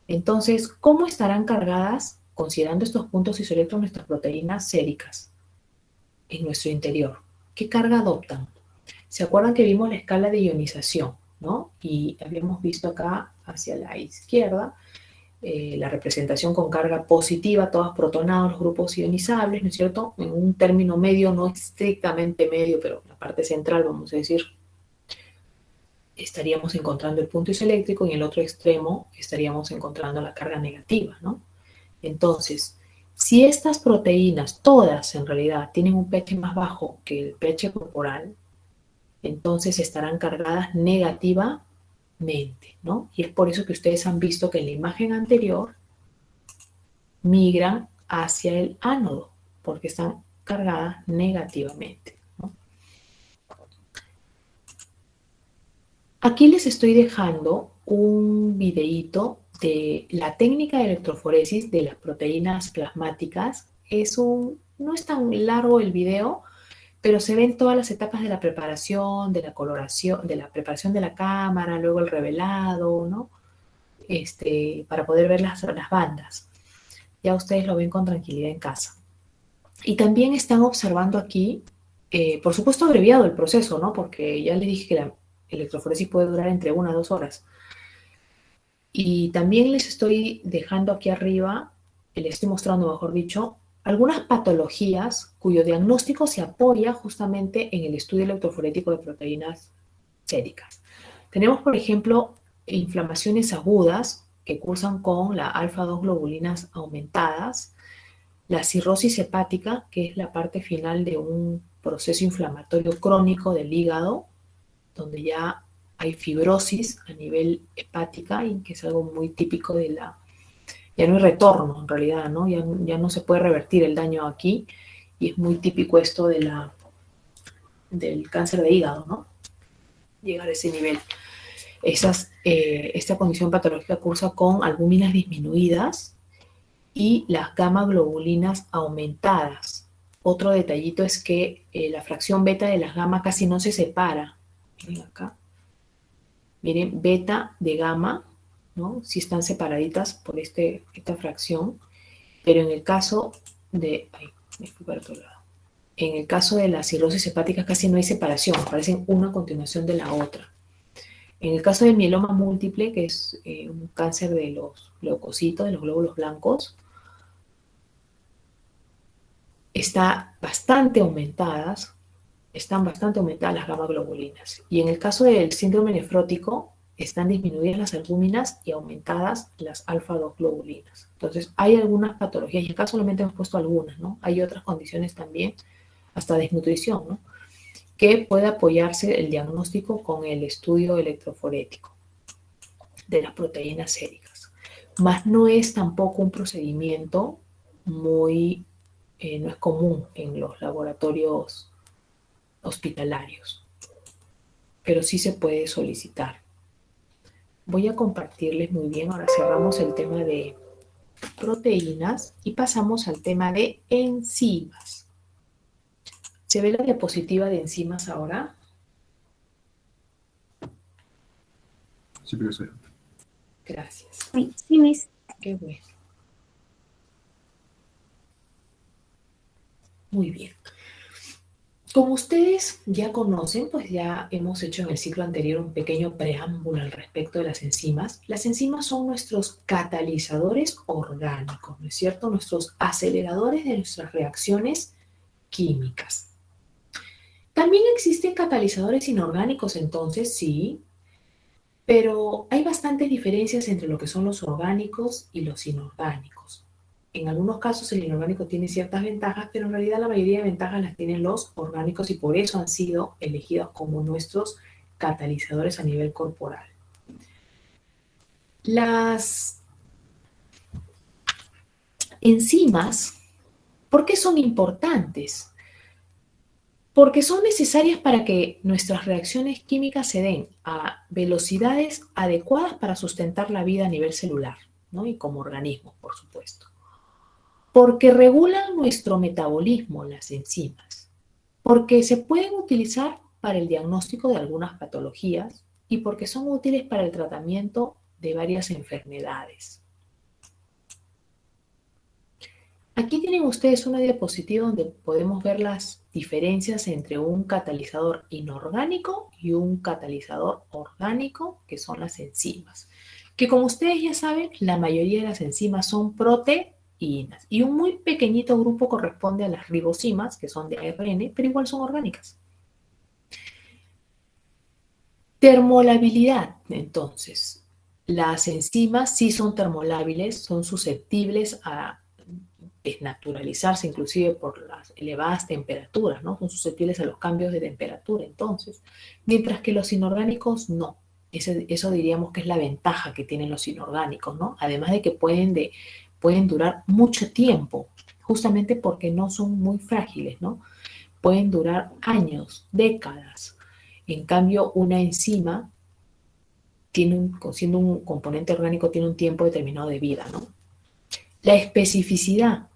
Entonces, ¿cómo estarán cargadas, considerando estos puntos isoeléctricos, nuestras proteínas séricas en nuestro interior? ¿Qué carga adoptan? ¿Se acuerdan que vimos la escala de ionización, ¿no? Y habíamos visto acá hacia la izquierda la representación con carga positiva, todas protonados, los grupos ionizables, ¿no es cierto? En un término medio, no estrictamente medio, pero la parte central, vamos a decir, estaríamos encontrando el punto isoeléctrico y en el otro extremo estaríamos encontrando la carga negativa, ¿no? Entonces, si estas proteínas, todas en realidad, tienen un pH más bajo que el pH corporal, entonces estarán cargadas negativamente, ¿no? Y es por eso que ustedes han visto que en la imagen anterior migran hacia el ánodo, porque están cargadas negativamente, ¿no? Aquí les estoy dejando un videíto de la técnica de electroforesis de las proteínas plasmáticas. No es tan largo el video, pero se ven todas las etapas de la preparación, de la coloración, de la preparación de la cámara, luego el revelado, ¿no? Para poder ver las bandas. Ya ustedes lo ven con tranquilidad en casa. Y también están observando aquí, por supuesto abreviado el proceso, ¿no? Porque ya les dije que la electroforesis puede durar entre 1 a 2 horas. Y también les estoy dejando aquí arriba, les estoy mostrando, mejor dicho, algunas patologías cuyo diagnóstico se apoya justamente en el estudio electroforético de proteínas séricas. Tenemos, por ejemplo, inflamaciones agudas que cursan con la alfa-2 globulinas aumentadas, la cirrosis hepática, que es la parte final de un proceso inflamatorio crónico del hígado, donde ya hay fibrosis a nivel hepática y que es algo muy típico de la... Ya no hay retorno en realidad, ¿no? Ya no se puede revertir el daño aquí y es muy típico esto del cáncer de hígado, ¿no? Llegar a ese nivel. Esta condición patológica cursa con albúminas disminuidas y las gamma globulinas aumentadas. Otro detallito es que la fracción beta de las gamma casi no se separa. Miren acá. Miren, beta de gamma, ¿no? Sí están separaditas por esta fracción, pero en el caso de... Ay, me fui para otro lado. En el caso de la cirrosis hepática casi no hay separación, aparecen una a continuación de la otra. En el caso del mieloma múltiple, que es un cáncer de los leucocitos, de los glóbulos blancos, están bastante aumentadas las gamma globulinas. Y en el caso del síndrome nefrótico, están disminuidas las albúminas y aumentadas las alfa-2 globulinas. Entonces, hay algunas patologías, y acá solamente hemos puesto algunas, ¿no? Hay otras condiciones también, hasta desnutrición, ¿no? Que puede apoyarse el diagnóstico con el estudio electroforético de las proteínas séricas. Mas no es tampoco un procedimiento muy, no es común en los laboratorios hospitalarios, pero sí se puede solicitar. Voy a compartirles muy bien, ahora cerramos el tema de proteínas y pasamos al tema de enzimas. ¿Se ve la diapositiva de enzimas ahora? Sí, profesora. Gracias. Sí, Miss. Qué bueno. Muy bien. Como ustedes ya conocen, pues ya hemos hecho en el ciclo anterior un pequeño preámbulo al respecto de las enzimas. Las enzimas son nuestros catalizadores orgánicos, ¿no es cierto? Nuestros aceleradores de nuestras reacciones químicas. También existen catalizadores inorgánicos, entonces, sí, pero hay bastantes diferencias entre lo que son los orgánicos y los inorgánicos. En algunos casos el inorgánico tiene ciertas ventajas, pero en realidad la mayoría de ventajas las tienen los orgánicos y por eso han sido elegidos como nuestros catalizadores a nivel corporal. Las enzimas, ¿por qué son importantes? Porque son necesarias para que nuestras reacciones químicas se den a velocidades adecuadas para sustentar la vida a nivel celular, ¿no? Y como organismo, por supuesto. Porque regulan nuestro metabolismo, las enzimas. Porque se pueden utilizar para el diagnóstico de algunas patologías y porque son útiles para el tratamiento de varias enfermedades. Aquí tienen ustedes una diapositiva donde podemos ver las diferencias entre un catalizador inorgánico y un catalizador orgánico, que son las enzimas. Que como ustedes ya saben, la mayoría de las enzimas son proteínas y un muy pequeñito grupo corresponde a las ribosimas, que son de ARN, pero igual son orgánicas. Termolabilidad, entonces. Las enzimas sí son termolábiles, son susceptibles a desnaturalizarse inclusive por las elevadas temperaturas, ¿no? Son susceptibles a los cambios de temperatura, entonces, mientras que los inorgánicos no. Eso diríamos que es la ventaja que tienen los inorgánicos, ¿no? Además de que pueden durar mucho tiempo, justamente porque no son muy frágiles, ¿no? Pueden durar años, décadas. En cambio, una enzima, siendo un componente orgánico, tiene un tiempo determinado de vida, ¿no? La especificidad,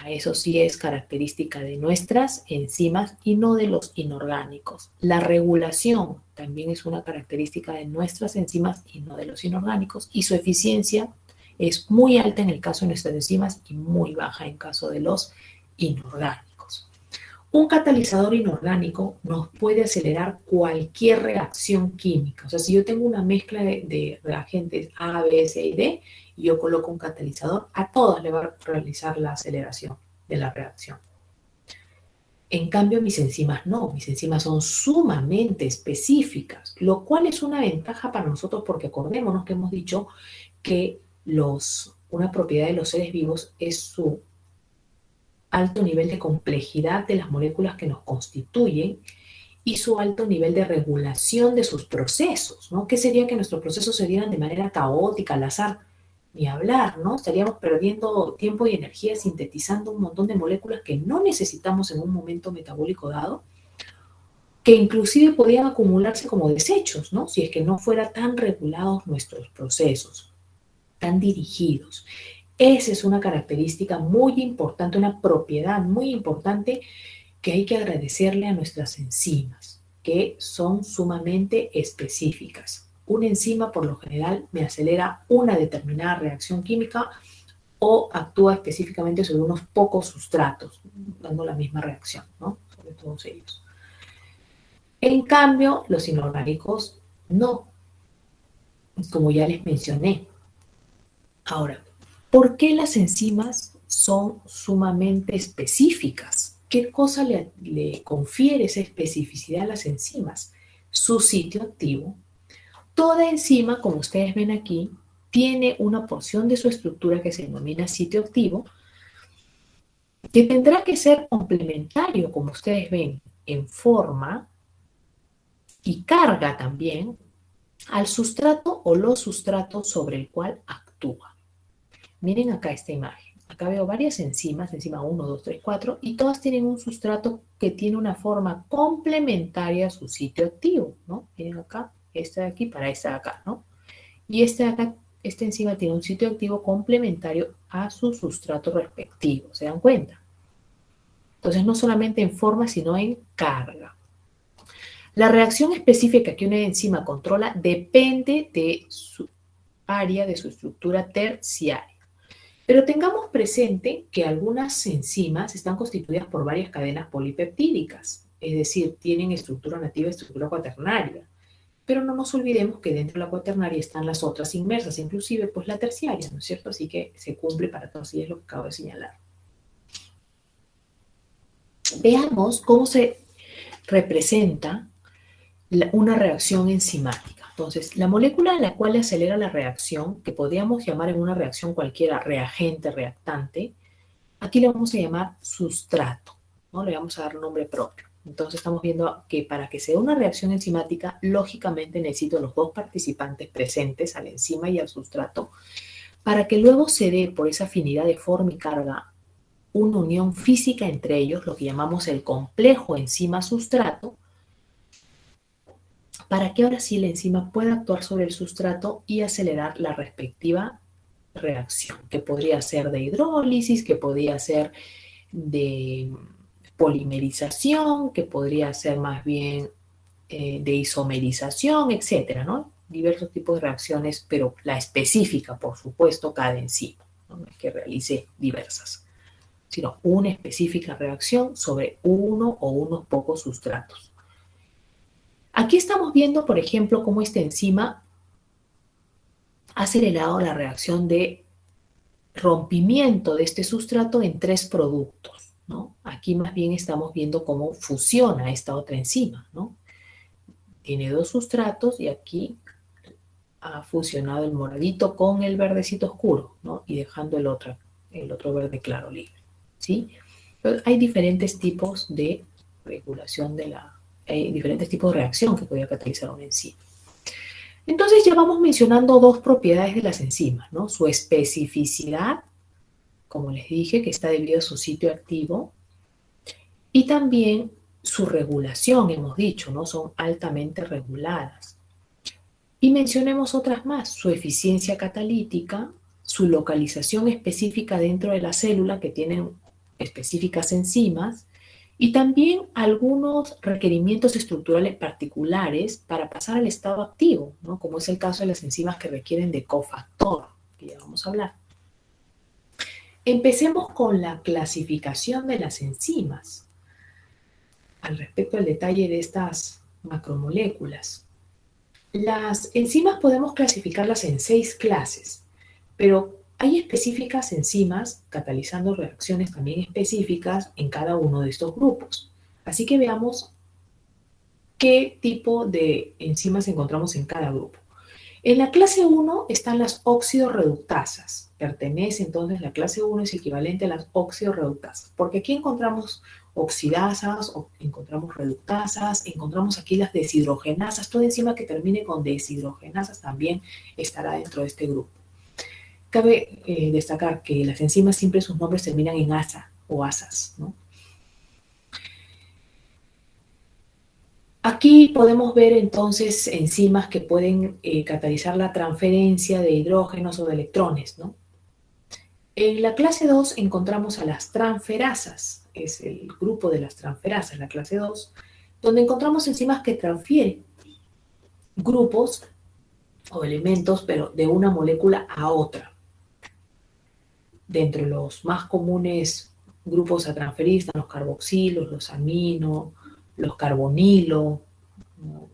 eso sí es característica de nuestras enzimas y no de los inorgánicos. La regulación también es una característica de nuestras enzimas y no de los inorgánicos. Y su eficiencia es muy alta en el caso de nuestras enzimas y muy baja en caso de los inorgánicos. Un catalizador inorgánico nos puede acelerar cualquier reacción química. O sea, si yo tengo una mezcla de reagentes A, B, C y D, y yo coloco un catalizador, a todas le va a realizar la aceleración de la reacción. En cambio, mis enzimas no. Mis enzimas son sumamente específicas, lo cual es una ventaja para nosotros porque acordémonos que hemos dicho que una propiedad de los seres vivos es su alto nivel de complejidad de las moléculas que nos constituyen y su alto nivel de regulación de sus procesos, ¿no? ¿Qué sería que nuestros procesos se dieran de manera caótica, al azar? Ni hablar, ¿no? Estaríamos perdiendo tiempo y energía sintetizando un montón de moléculas que no necesitamos en un momento metabólico dado, que inclusive podían acumularse como desechos, ¿no? Si es que no fueran tan regulados nuestros procesos, tan dirigidos. Esa es una característica muy importante, una propiedad muy importante que hay que agradecerle a nuestras enzimas, que son sumamente específicas. Una enzima, por lo general, me acelera una determinada reacción química o actúa específicamente sobre unos pocos sustratos, dando la misma reacción, ¿no? Sobre todos ellos. En cambio, los inorgánicos no, como ya les mencioné. Ahora, ¿por qué las enzimas son sumamente específicas? ¿Qué cosa le confiere esa especificidad a las enzimas? Su sitio activo. Toda enzima, como ustedes ven aquí, tiene una porción de su estructura que se denomina sitio activo, que tendrá que ser complementario, como ustedes ven, en forma y carga también al sustrato o los sustratos sobre el cual actúa. Miren acá esta imagen. Acá veo varias enzimas, enzima 1, 2, 3, 4, y todas tienen un sustrato que tiene una forma complementaria a su sitio activo, ¿no? Miren acá, esta de aquí para esta de acá, ¿no? Y esta de acá, esta enzima tiene un sitio activo complementario a su sustrato respectivo, ¿se dan cuenta? Entonces, no solamente en forma, sino en carga. La reacción específica que una enzima controla depende de su área, de su estructura terciaria. Pero tengamos presente que algunas enzimas están constituidas por varias cadenas polipeptídicas, es decir, tienen estructura nativa y estructura cuaternaria. Pero no nos olvidemos que dentro de la cuaternaria están las otras inmersas, inclusive pues la terciaria, ¿no es cierto? Así que se cumple para todos y es lo que acabo de señalar. Veamos cómo se representa una reacción enzimática. Entonces, la molécula a la cual acelera la reacción, que podríamos llamar en una reacción cualquiera reagente, reactante, aquí le vamos a llamar sustrato, ¿no? Le vamos a dar nombre propio. Entonces estamos viendo que para que sea una reacción enzimática, lógicamente necesito los dos participantes presentes, a la enzima y al sustrato, para que luego se dé por esa afinidad de forma y carga una unión física entre ellos, lo que llamamos el complejo enzima-sustrato, para que ahora sí la enzima pueda actuar sobre el sustrato y acelerar la respectiva reacción, que podría ser de hidrólisis, que podría ser de polimerización, que podría ser más bien de isomerización, etcétera, ¿no? Diversos tipos de reacciones, pero la específica, por supuesto, cada enzima, ¿no? No es que realice diversas, sino una específica reacción sobre uno o unos pocos sustratos. Aquí estamos viendo, por ejemplo, cómo esta enzima ha acelerado la reacción de rompimiento de este sustrato en 3 productos, ¿no? Aquí más bien estamos viendo cómo fusiona esta otra enzima, ¿no? Tiene 2 sustratos y aquí ha fusionado el moradito con el verdecito oscuro, ¿no? Y dejando el otro verde claro libre, ¿sí? Pero hay diferentes tipos de regulación hay diferentes tipos de reacción que podría catalizar una enzima. Entonces ya vamos mencionando 2 propiedades de las enzimas, ¿no? Su especificidad, como les dije, que está debido a su sitio activo, y también su regulación, hemos dicho, ¿no? Son altamente reguladas. Y mencionemos otras más, su eficiencia catalítica, su localización específica dentro de la célula, que tienen específicas enzimas, y también algunos requerimientos estructurales particulares para pasar al estado activo, ¿no? Como es el caso de las enzimas que requieren de cofactor, que ya vamos a hablar. Empecemos con la clasificación de las enzimas. Al respecto al detalle de estas macromoléculas. Las enzimas podemos clasificarlas en 6 clases, pero hay específicas enzimas catalizando reacciones también específicas en cada uno de estos grupos. Así que veamos qué tipo de enzimas encontramos en cada grupo. En la clase 1 están las oxidorreductasas. Pertenece entonces, la clase 1 es equivalente a las oxidorreductasas, porque aquí encontramos oxidasas, encontramos reductasas, encontramos aquí las deshidrogenasas. Toda enzima que termine con deshidrogenasas también estará dentro de este grupo. Cabe destacar que las enzimas siempre sus nombres terminan en asa o asas, ¿no? Aquí podemos ver entonces enzimas que pueden catalizar la transferencia de hidrógenos o de electrones, ¿no? En la clase 2 encontramos a las transferasas, es el grupo de las transferasas, la clase 2, donde encontramos enzimas que transfieren grupos o elementos, pero de una molécula a otra. Dentro de los más comunes grupos a transferir están los carboxilos, los amino, los carbonilo,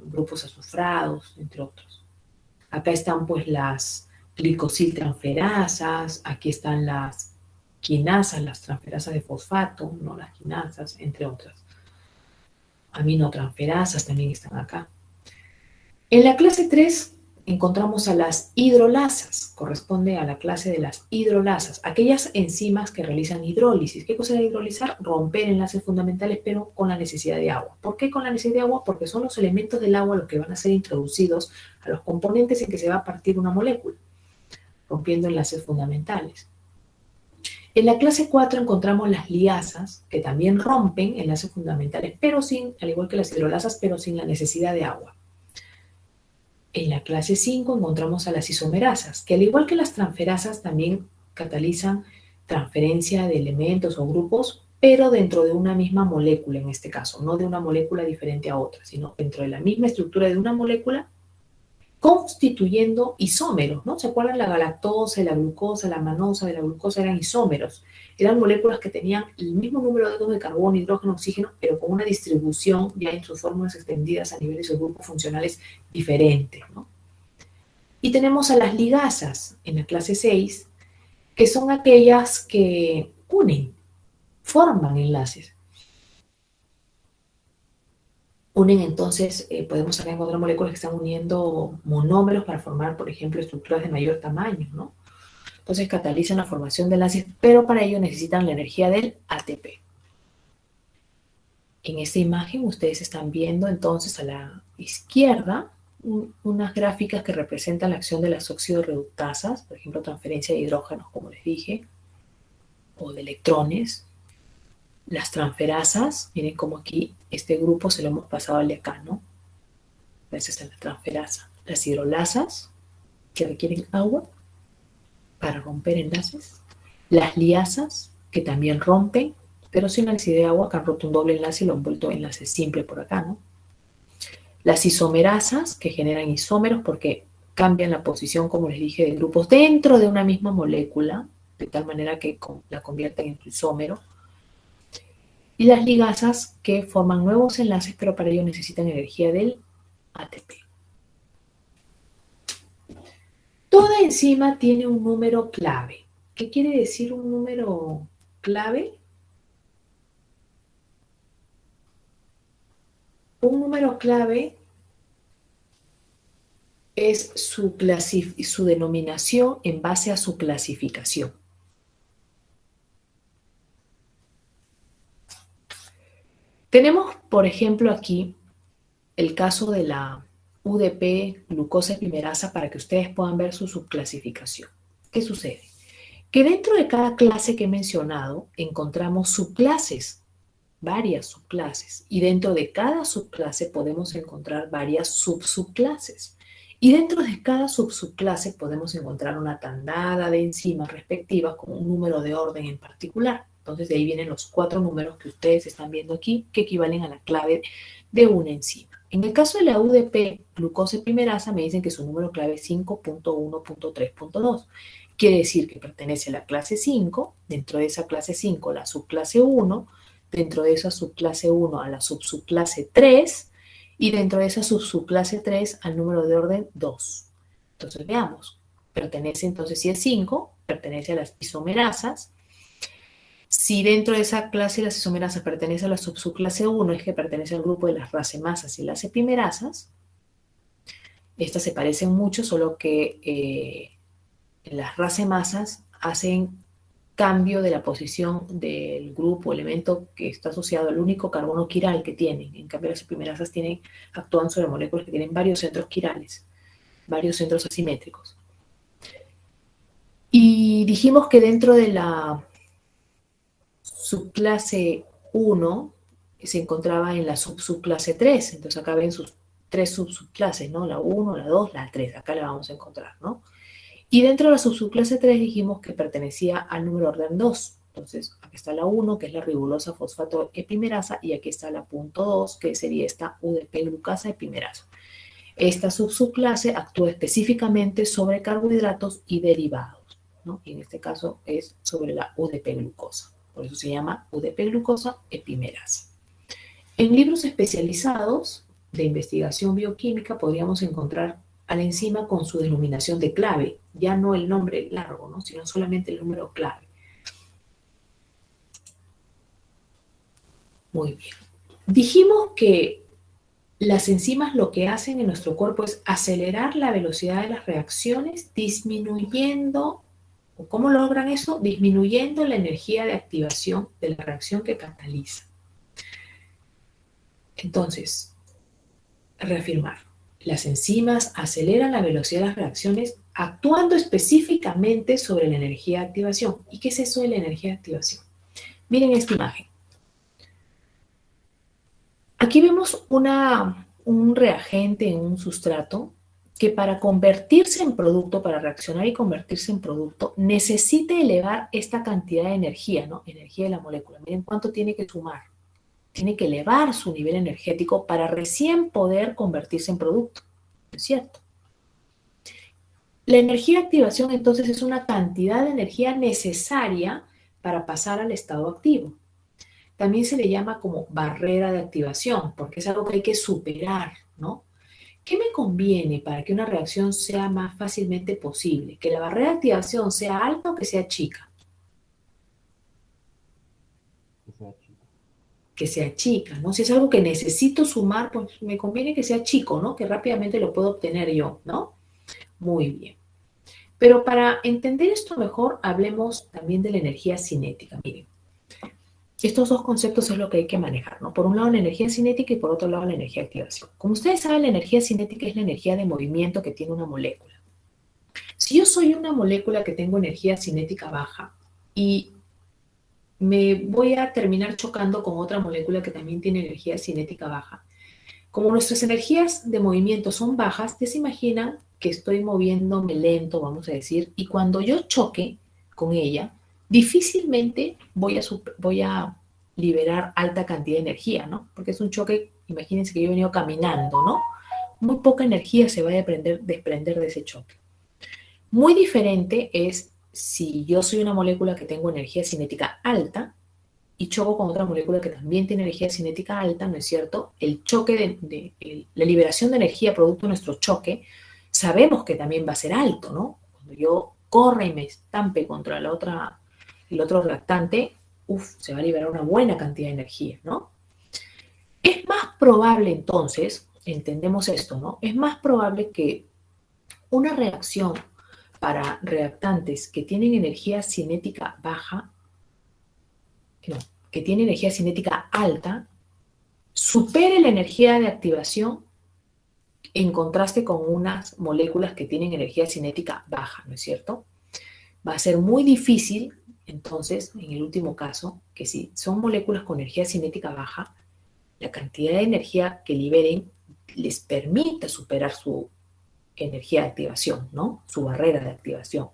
grupos azufrados, entre otros. Acá están pues las glicosiltransferasas, aquí están las quinasas, las transferasas de fosfato, no las quinasas, entre otras. Aminotransferasas también están acá. En la clase 3 encontramos a las hidrolasas, corresponde a la clase de las hidrolasas, aquellas enzimas que realizan hidrólisis. ¿Qué cosa es hidrolizar? Romper enlaces fundamentales, pero con la necesidad de agua. ¿Por qué con la necesidad de agua? Porque son los elementos del agua los que van a ser introducidos a los componentes en que se va a partir una molécula, rompiendo enlaces fundamentales. En la clase 4 encontramos las liasas, que también rompen enlaces fundamentales, pero sin, al igual que las hidrolasas, pero sin la necesidad de agua. En la clase 5 encontramos a las isomerasas, que al igual que las transferasas también catalizan transferencia de elementos o grupos, pero dentro de una misma molécula en este caso, no de una molécula diferente a otra, sino dentro de la misma estructura de una molécula, constituyendo isómeros, ¿no? ¿Se acuerdan? La galactosa, la glucosa, la manosa de la glucosa eran isómeros. Eran moléculas que tenían el mismo número de átomos de carbono, hidrógeno, oxígeno, pero con una distribución ya en sus fórmulas extendidas a niveles de grupos funcionales diferentes, ¿no? Y tenemos a las ligasas en la clase 6, que son aquellas que unen, forman enlaces. Unen entonces, podemos acá encontrar moléculas que están uniendo monómeros para formar, por ejemplo, estructuras de mayor tamaño, ¿no? Entonces catalizan la formación de enlaces, pero para ello necesitan la energía del ATP. En esta imagen ustedes están viendo entonces a la izquierda unas gráficas que representan la acción de las oxidorreductasas, por ejemplo, transferencia de hidrógenos, como les dije, o de electrones. Las transferasas, miren cómo aquí este grupo se lo hemos pasado al de acá, ¿no? Esa es la transferasa. Las hidrolasas, que requieren agua para romper enlaces. Las liasas, que también rompen, pero sin la necesidad de agua, que han roto un doble enlace y lo han vuelto enlace simple por acá, ¿no? Las isomerasas, que generan isómeros porque cambian la posición, como les dije, de grupos dentro de una misma molécula, de tal manera que la convierten en su isómero. Y las ligasas, que forman nuevos enlaces, pero para ello necesitan energía del ATP. Toda enzima tiene un número clave. ¿Qué quiere decir un número clave? Un número clave es su denominación en base a su clasificación. Tenemos, por ejemplo, aquí el caso de la UDP, glucosa epimerasa, para que ustedes puedan ver su subclasificación. ¿Qué sucede? Que dentro de cada clase que he mencionado encontramos subclases, varias subclases, y dentro de cada subclase podemos encontrar varias subclases. Y dentro de cada subclase podemos encontrar una tandada de enzimas respectivas con un número de orden en particular. Entonces de ahí vienen los 4 números que ustedes están viendo aquí, que equivalen a la clave de una enzima. En el caso de la UDP, glucosa epimerasa, me dicen que su número clave es 5.1.3.2. Quiere decir que pertenece a la clase 5, dentro de esa clase 5 la subclase 1, dentro de esa subclase 1 a la subclase 3, y dentro de esa subclase 3 al número de orden 2. Entonces veamos, pertenece entonces, si es 5, pertenece a las isomerasas. Si dentro de esa clase las isomerasas pertenece a la subclase 1, es que pertenece al grupo de las racemasas y las epimerasas. Estas se parecen mucho, solo que las racemasas hacen cambio de la posición del grupo, elemento que está asociado al único carbono quiral que tienen. En cambio, las epimerasas actúan sobre moléculas que tienen varios centros quirales, varios centros asimétricos. Y dijimos que dentro de la subclase 1 se encontraba en la subclase 3. Entonces acá ven sus 3 subclases, ¿no? La 1, la 2, la 3. Acá la vamos a encontrar, ¿no? Y dentro de la subclase 3 dijimos que pertenecía al número orden 2. Entonces, aquí está la 1, que es la ribulosa fosfato epimerasa, y aquí está la punto 2, que sería esta UDP glucasa epimerasa. Esta subclase actúa específicamente sobre carbohidratos y derivados, ¿no? Y en este caso es sobre la UDP glucosa. Por eso se llama UDP glucosa epimerasa. En libros especializados de investigación bioquímica podríamos encontrar a la enzima con su denominación de clave, ya no el nombre largo, ¿no? Sino solamente el número clave. Muy bien. Dijimos que las enzimas lo que hacen en nuestro cuerpo es acelerar la velocidad de las reacciones, disminuyendo, ¿o cómo logran eso? Disminuyendo la energía de activación de la reacción que cataliza. Entonces, reafirmar. Las enzimas aceleran la velocidad de las reacciones actuando específicamente sobre la energía de activación. ¿Y qué es eso de la energía de activación? Miren esta imagen. Aquí vemos un reagente en un sustrato que para convertirse en producto, para reaccionar y convertirse en producto, necesita elevar esta cantidad de energía, ¿no? Energía de la molécula. Miren cuánto tiene que sumar. Tiene que elevar su nivel energético para recién poder convertirse en producto, ¿no es cierto? La energía de activación entonces es una cantidad de energía necesaria para pasar al estado activo. También se le llama como barrera de activación, porque es algo que hay que superar, ¿no? ¿Qué me conviene para que una reacción sea más fácilmente posible? ¿Que la barrera de activación sea alta o que sea chica? Que sea chica, ¿no? Si es algo que necesito sumar, pues me conviene que sea chico, ¿no? Que rápidamente lo puedo obtener yo, ¿no? Muy bien. Pero para entender esto mejor, hablemos también de la energía cinética. Miren, estos dos conceptos es lo que hay que manejar, ¿no? Por un lado la energía cinética y por otro lado la energía de activación. Como ustedes saben, la energía cinética es la energía de movimiento que tiene una molécula. Si yo soy una molécula que tengo energía cinética baja y me voy a terminar chocando con otra molécula que también tiene energía cinética baja, como nuestras energías de movimiento son bajas, ya se imaginan que estoy moviéndome lento, vamos a decir, y cuando yo choque con ella, difícilmente voy a liberar alta cantidad de energía, ¿no? Porque es un choque, imagínense que yo he venido caminando, ¿no? Muy poca energía se va a desprender de ese choque. Muy diferente es si yo soy una molécula que tengo energía cinética alta y choco con otra molécula que también tiene energía cinética alta, ¿no es cierto? El choque la liberación de energía producto de nuestro choque, sabemos que también va a ser alto, ¿no? Cuando yo corra y me estampe contra el otro reactante, se va a liberar una buena cantidad de energía, ¿no? Es más probable entonces, entendemos esto, ¿no? Es más probable que una reacción para reactantes que tienen energía cinética baja, no, que tiene energía cinética alta, supere la energía de activación en contraste con unas moléculas que tienen energía cinética baja, ¿no es cierto? Va a ser muy difícil, entonces, en el último caso, que si son moléculas con energía cinética baja, la cantidad de energía que liberen les permita superar su energía de activación, ¿no? Su barrera de activación.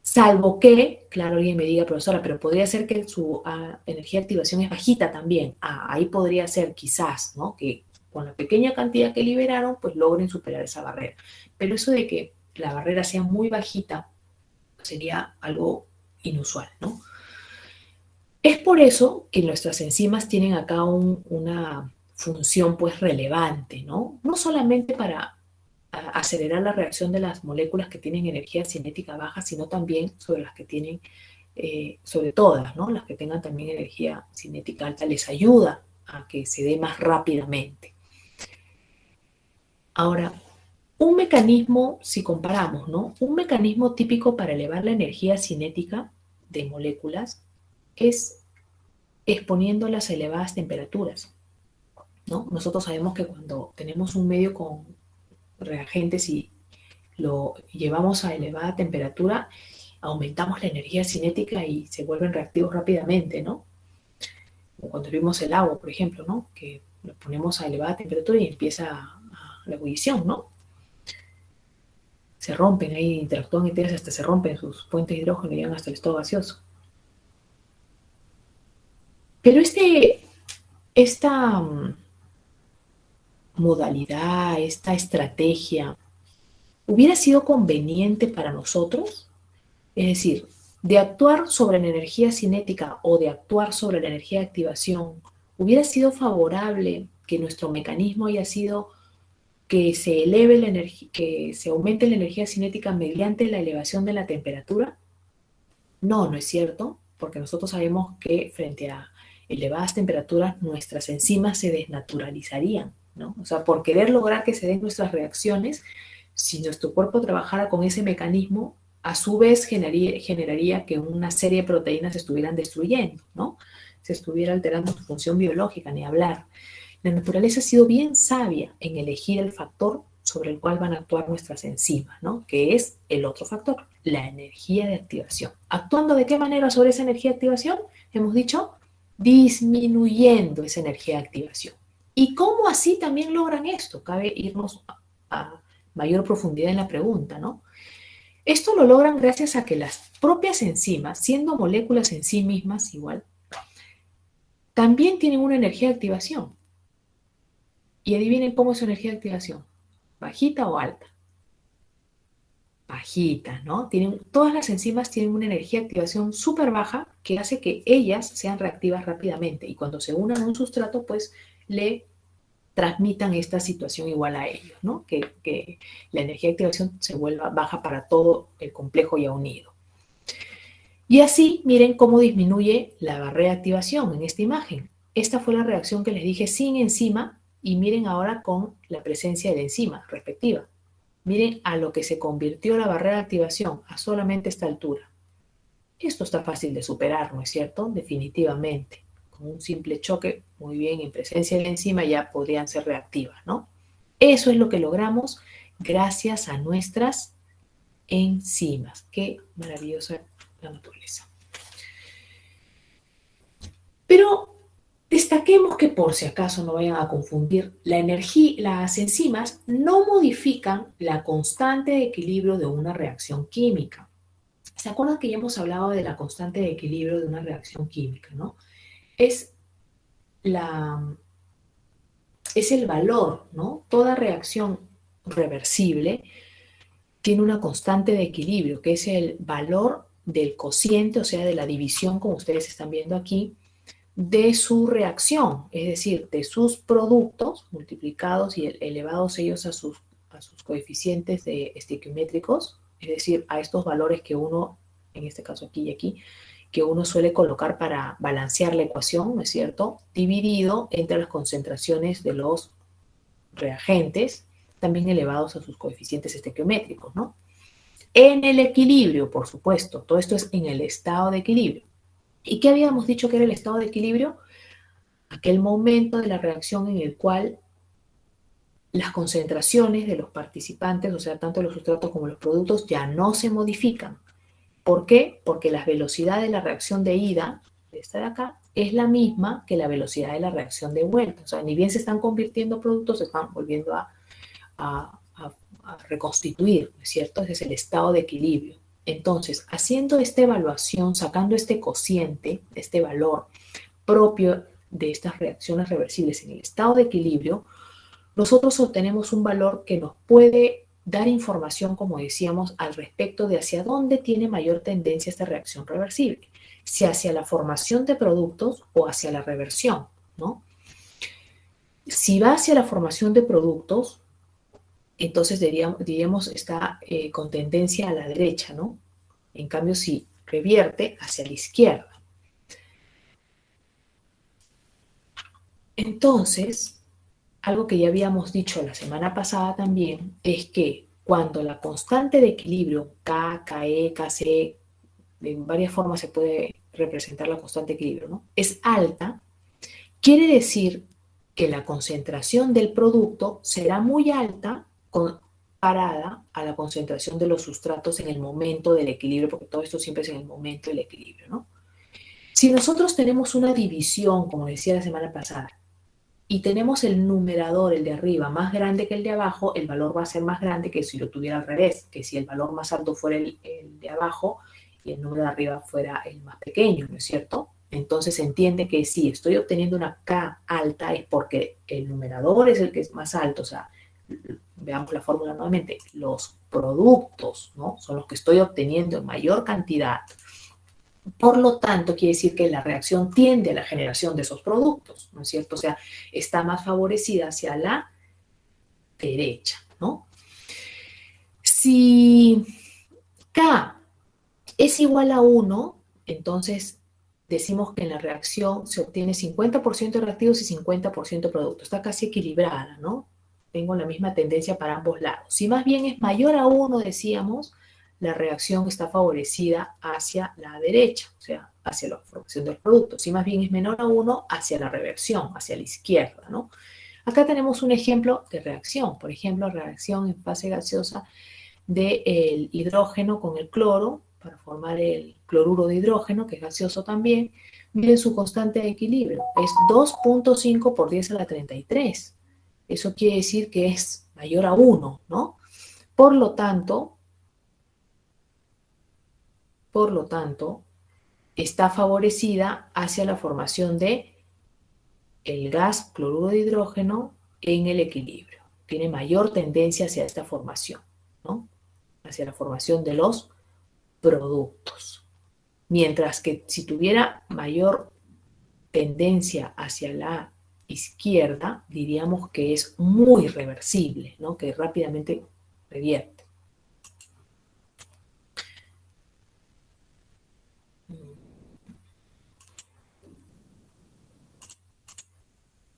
Salvo que, claro, alguien me diga, profesora, pero podría ser que su energía de activación es bajita también. Ahí podría ser quizás, ¿no? Que con la pequeña cantidad que liberaron, pues logren superar esa barrera. Pero eso de que la barrera sea muy bajita sería algo inusual, ¿no? Es por eso que nuestras enzimas tienen acá una función, pues, relevante, ¿no? No solamente para acelerar la reacción de las moléculas que tienen energía cinética baja, sino también sobre las que tienen, sobre todas, ¿no? Las que tengan también energía cinética alta, les ayuda a que se dé más rápidamente. Ahora, un mecanismo, si comparamos, ¿no? Un mecanismo típico para elevar la energía cinética de moléculas es exponiéndolas a elevadas temperaturas, ¿no? Nosotros sabemos que cuando tenemos un medio con reagentes y lo llevamos a elevada temperatura, aumentamos la energía cinética y se vuelven reactivos rápidamente, ¿no? Como cuando vimos el agua, por ejemplo, ¿no? Que lo ponemos a elevada temperatura y empieza la ebullición, ¿no? Se rompen ahí, interactúan entre ellas, hasta se rompen sus puentes de hidrógeno y llegan hasta el estado gaseoso. Pero esta modalidad, esta estrategia, ¿hubiera sido conveniente para nosotros? Es decir, de actuar sobre la energía cinética o de actuar sobre la energía de activación, ¿hubiera sido favorable que nuestro mecanismo haya sido que se eleve la energía, que se aumente la energía cinética mediante la elevación de la temperatura? No, no es cierto, porque nosotros sabemos que frente a elevadas temperaturas nuestras enzimas se desnaturalizarían, ¿no? O sea, por querer lograr que se den nuestras reacciones, si nuestro cuerpo trabajara con ese mecanismo, a su vez generaría que una serie de proteínas se estuvieran destruyendo, ¿no? Se estuviera alterando su función biológica, ni hablar. La naturaleza ha sido bien sabia en elegir el factor sobre el cual van a actuar nuestras enzimas, ¿no? Que es el otro factor, la energía de activación. ¿Actuando de qué manera sobre esa energía de activación? Hemos dicho, disminuyendo esa energía de activación. ¿Y cómo así también logran esto? Cabe irnos a mayor profundidad en la pregunta, ¿no? Esto lo logran gracias a que las propias enzimas, siendo moléculas en sí mismas igual, también tienen una energía de activación. Y adivinen cómo es su energía de activación, bajita o alta. bajitas, ¿no? Todas las enzimas tienen una energía de activación súper baja que hace que ellas sean reactivas rápidamente y cuando se unan a un sustrato, pues le transmitan esta situación igual a ellos, ¿no? Que la energía de activación se vuelva baja para todo el complejo ya unido. Y así, miren cómo disminuye la barrera de activación en esta imagen. Esta fue la reacción que les dije sin enzima y miren ahora con la presencia de la enzima respectiva. Miren a lo que se convirtió la barrera de activación a solamente esta altura. Esto está fácil de superar, ¿no es cierto? Definitivamente. Con un simple choque, muy bien, en presencia de la enzima ya podrían ser reactivas, ¿no? Eso es lo que logramos gracias a nuestras enzimas. Qué maravillosa la naturaleza. Pero destaquemos que por si acaso no vayan a confundir, las enzimas no modifican la constante de equilibrio de una reacción química. ¿Se acuerdan que ya hemos hablado de la constante de equilibrio de una reacción química, ¿no? Es el valor, ¿no? Toda reacción reversible tiene una constante de equilibrio, que es el valor del cociente, o sea, de la división, como ustedes están viendo aquí, de su reacción, es decir, de sus productos multiplicados y elevados ellos a sus coeficientes estequiométricos, es decir, a estos valores que uno, en este caso aquí y aquí, que uno suele colocar para balancear la ecuación, ¿no es cierto?, dividido entre las concentraciones de los reagentes, también elevados a sus coeficientes estequiométricos, ¿no? En el equilibrio, por supuesto, todo esto es en el estado de equilibrio. ¿Y qué habíamos dicho que era el estado de equilibrio? Aquel momento de la reacción en el cual las concentraciones de los participantes, o sea, tanto los sustratos como los productos, ya no se modifican. ¿Por qué? Porque la velocidad de la reacción de ida, de esta de acá, es la misma que la velocidad de la reacción de vuelta. O sea, ni bien se están convirtiendo productos, se están volviendo a reconstituir, ¿no es cierto? Ese es el estado de equilibrio. Entonces, haciendo esta evaluación, sacando este cociente, este valor propio de estas reacciones reversibles en el estado de equilibrio, nosotros obtenemos un valor que nos puede dar información, como decíamos, al respecto de hacia dónde tiene mayor tendencia esta reacción reversible, si hacia la formación de productos o hacia la reversión, ¿no? Si va hacia la formación de productos, entonces diríamos está con tendencia a la derecha, ¿no? En cambio, si revierte hacia la izquierda. Entonces, algo que ya habíamos dicho la semana pasada también es que cuando la constante de equilibrio K, KE, KC, de varias formas se puede representar la constante de equilibrio, ¿no?, es alta, quiere decir que la concentración del producto será muy alta comparada a la concentración de los sustratos en el momento del equilibrio, porque todo esto siempre es en el momento del equilibrio, ¿no? Si nosotros tenemos una división, como decía la semana pasada, y tenemos el numerador, el de arriba, más grande que el de abajo, el valor va a ser más grande que si lo tuviera al revés, que si el valor más alto fuera el de abajo y el número de arriba fuera el más pequeño, ¿no es cierto? Entonces se entiende que si estoy obteniendo una K alta es porque el numerador es el que es más alto, o sea, veamos la fórmula nuevamente, los productos, ¿no?, son los que estoy obteniendo en mayor cantidad. Por lo tanto, quiere decir que la reacción tiende a la generación de esos productos, ¿no es cierto? O sea, está más favorecida hacia la derecha, ¿no? Si K es igual a 1, entonces decimos que en la reacción se obtiene 50% de reactivos y 50% de productos. Está casi equilibrada, ¿no? Tengo la misma tendencia para ambos lados. Si más bien es mayor a 1, decíamos, la reacción está favorecida hacia la derecha, o sea, hacia la formación del producto. Si más bien es menor a 1, hacia la reversión, hacia la izquierda, ¿no? Acá tenemos un ejemplo de reacción. Por ejemplo, reacción en fase gaseosa del hidrógeno con el cloro para formar el cloruro de hidrógeno, que es gaseoso también. Miren su constante de equilibrio. Es 2.5 por 10 a la 33. Eso quiere decir que es mayor a 1, ¿no? Por lo tanto, está favorecida hacia la formación de el gas cloruro de hidrógeno en el equilibrio. Tiene mayor tendencia hacia esta formación, ¿no? hacia la formación de los productos. Mientras que si tuviera mayor tendencia hacia la izquierda, diríamos que es muy reversible, ¿no? Que rápidamente revierte.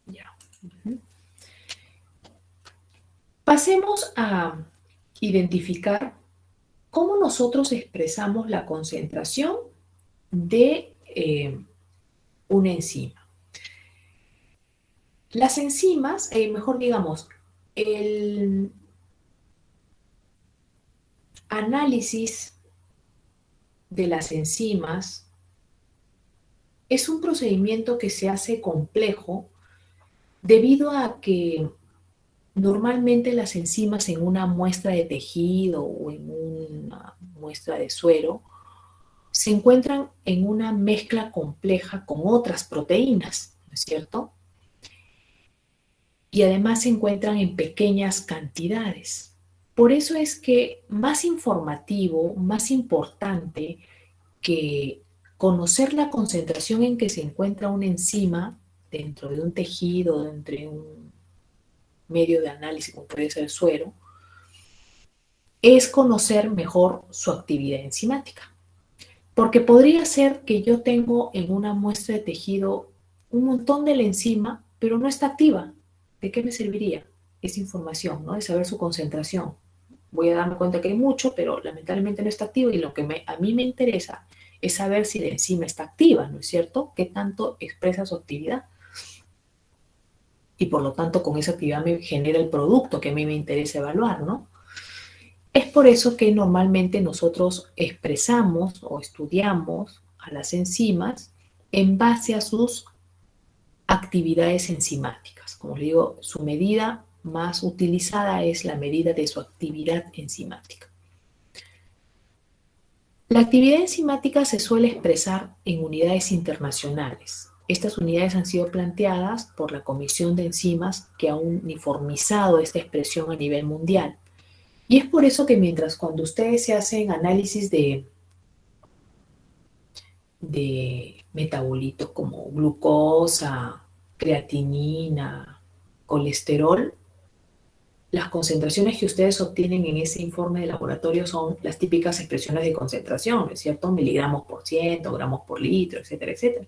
Ya. Pasemos a identificar cómo nosotros expresamos la concentración de una enzima. Las enzimas, mejor digamos, el análisis de las enzimas es un procedimiento que se hace complejo debido a que normalmente las enzimas en una muestra de tejido o en una muestra de suero se encuentran en una mezcla compleja con otras proteínas, ¿no es cierto? Y además se encuentran en pequeñas cantidades. Por eso es que más informativo, más importante que conocer la concentración en que se encuentra una enzima dentro de un tejido, dentro de un medio de análisis, como puede ser el suero, es conocer mejor su actividad enzimática. Porque podría ser que yo tengo en una muestra de tejido un montón de la enzima, pero no está activa. ¿De qué me serviría esa información, ¿no? De saber su concentración. Voy a darme cuenta que hay mucho, pero lamentablemente no está activo y lo que a mí me interesa es saber si la enzima está activa, ¿no es cierto? ¿Qué tanto expresa su actividad? Y por lo tanto con esa actividad me genera el producto que a mí me interesa evaluar, ¿no? Es por eso que normalmente nosotros expresamos o estudiamos a las enzimas en base a sus actividades enzimáticas. Como les digo, su medida más utilizada es la medida de su actividad enzimática. La actividad enzimática se suele expresar en unidades internacionales. Estas unidades han sido planteadas por la Comisión de Enzimas que ha uniformizado esta expresión a nivel mundial. Y es por eso que mientras cuando ustedes se hacen análisis de metabolitos como glucosa, creatinina, colesterol, las concentraciones que ustedes obtienen en ese informe de laboratorio son las típicas expresiones de concentración, ¿no es cierto? Miligramos por ciento, gramos por litro, etcétera, etcétera.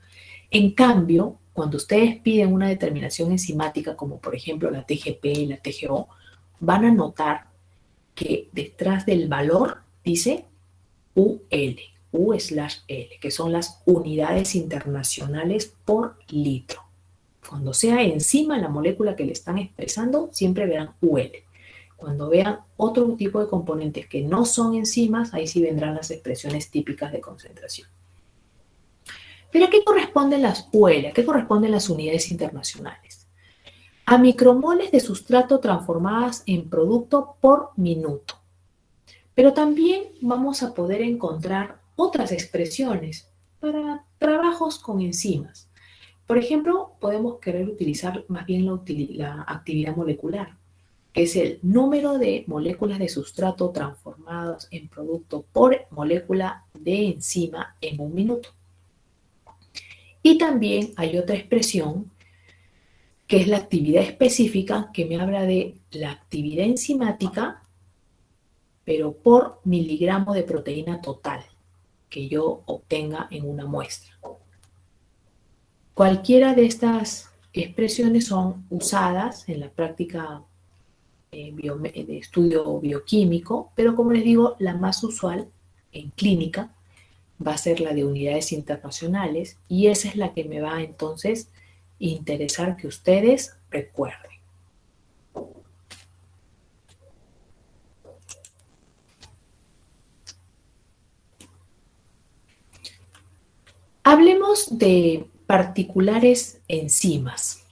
En cambio, cuando ustedes piden una determinación enzimática, como por ejemplo la TGP y la TGO, van a notar que detrás del valor dice UL, U/L, que son las unidades internacionales por litro. Cuando sea enzima la molécula que le están expresando, siempre verán UL. Cuando vean otro tipo de componentes que no son enzimas, ahí sí vendrán las expresiones típicas de concentración. Pero ¿a qué corresponden las UL? ¿A qué corresponden las unidades internacionales? A micromoles de sustrato transformadas en producto por minuto. Pero también vamos a poder encontrar otras expresiones para trabajos con enzimas. Por ejemplo, podemos querer utilizar más bien la actividad molecular, que es el número de moléculas de sustrato transformadas en producto por molécula de enzima en un minuto. Y también hay otra expresión que es la actividad específica, que me habla de la actividad enzimática, pero por miligramo de proteína total que yo obtenga en una muestra. Cualquiera de estas expresiones son usadas en la práctica de estudio bioquímico, pero como les digo, la más usual en clínica va a ser la de unidades internacionales y esa es la que me va entonces a interesar que ustedes recuerden. Hablemos de particulares enzimas,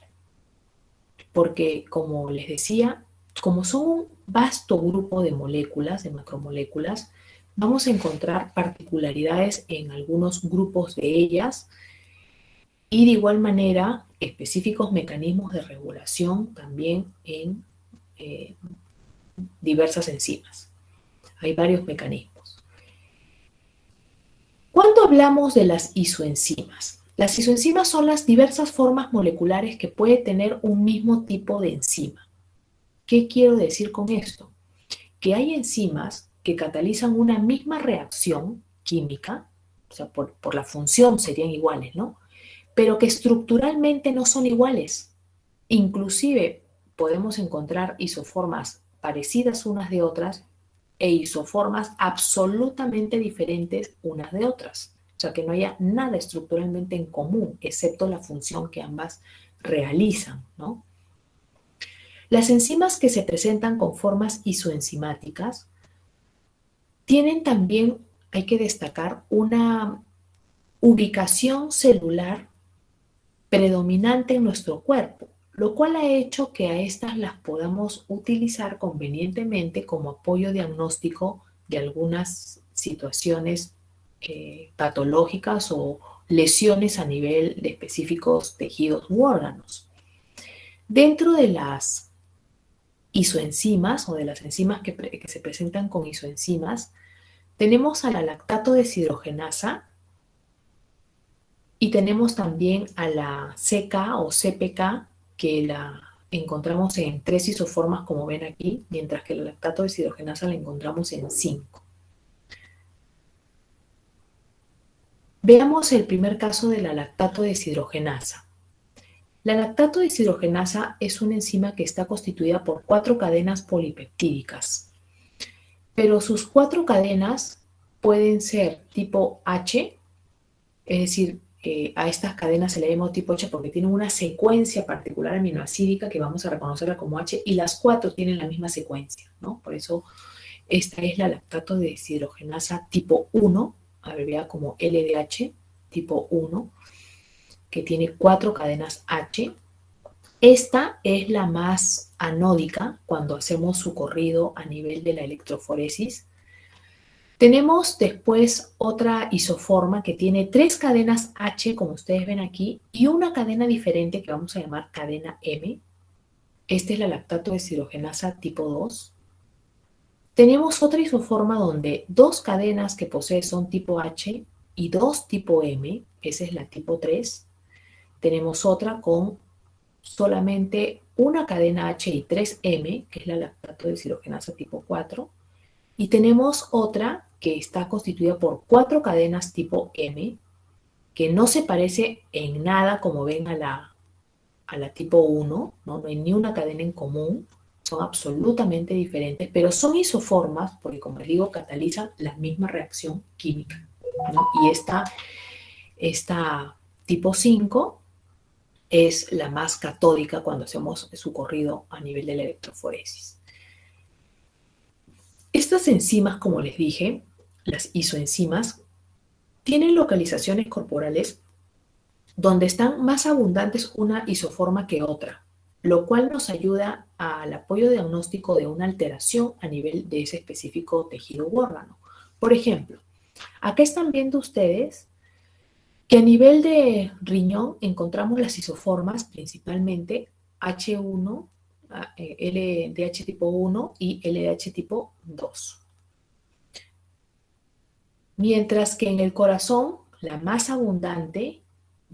porque como les decía, como son un vasto grupo de moléculas, de macromoléculas, vamos a encontrar particularidades en algunos grupos de ellas y de igual manera específicos mecanismos de regulación también en diversas enzimas. Hay varios mecanismos. Cuando hablamos de las isoenzimas, las isoenzimas son las diversas formas moleculares que puede tener un mismo tipo de enzima. ¿Qué quiero decir con esto? Que hay enzimas que catalizan una misma reacción química, o sea, por la función serían iguales, ¿no? Pero que estructuralmente no son iguales. Inclusive podemos encontrar isoformas parecidas unas de otras e isoformas absolutamente diferentes unas de otras. O sea, que no haya nada estructuralmente en común, excepto la función que ambas realizan, ¿no? Las enzimas que se presentan con formas isoenzimáticas tienen también, hay que destacar, una ubicación celular predominante en nuestro cuerpo, lo cual ha hecho que a estas las podamos utilizar convenientemente como apoyo diagnóstico de algunas situaciones patológicas o lesiones a nivel de específicos tejidos u órganos. Dentro de las isoenzimas o de las enzimas que se presentan con isoenzimas, tenemos a la lactato deshidrogenasa y tenemos también a la CK o CPK, que la encontramos en 3 isoformas, como ven aquí, mientras que la lactato deshidrogenasa la encontramos en 5. Veamos el primer caso de la lactato deshidrogenasa. La lactato deshidrogenasa es una enzima que está constituida por 4 cadenas polipeptídicas, pero sus 4 cadenas pueden ser tipo H, es decir, a estas cadenas se le llama tipo H porque tienen una secuencia particular aminoácidica que vamos a reconocerla como H, y las 4 tienen la misma secuencia, ¿no? Por eso esta es la lactato deshidrogenasa tipo 1, abreviada como LDH tipo 1, que tiene 4 cadenas H. Esta es la más anódica cuando hacemos su corrido a nivel de la electroforesis. Tenemos después otra isoforma que tiene 3 cadenas H, como ustedes ven aquí, y una cadena diferente que vamos a llamar cadena M. Esta es la lactato deshidrogenasa tipo 2. Tenemos otra isoforma donde 2 cadenas que posee son tipo H y 2 tipo M. Esa es la tipo 3. Tenemos otra con solamente una cadena H y 3 M, que es la lactato deshidrogenasa tipo 4. Y tenemos otra que está constituida por 4 cadenas tipo M, que no se parece en nada, como ven, a la tipo 1, ¿no? No hay ni una cadena en común, son absolutamente diferentes, pero son isoformas porque, como les digo, catalizan la misma reacción química, ¿no? Y esta tipo 5 es la más catódica cuando hacemos su corrido a nivel de la electroforesis. Estas enzimas, como les dije, las isoenzimas, tienen localizaciones corporales donde están más abundantes una isoforma que otra, lo cual nos ayuda al apoyo diagnóstico de una alteración a nivel de ese específico tejido u órgano. Por ejemplo, acá están viendo ustedes que a nivel de riñón encontramos las isoformas principalmente H1, LDH tipo 1 y LDH tipo 2. Mientras que en el corazón la más abundante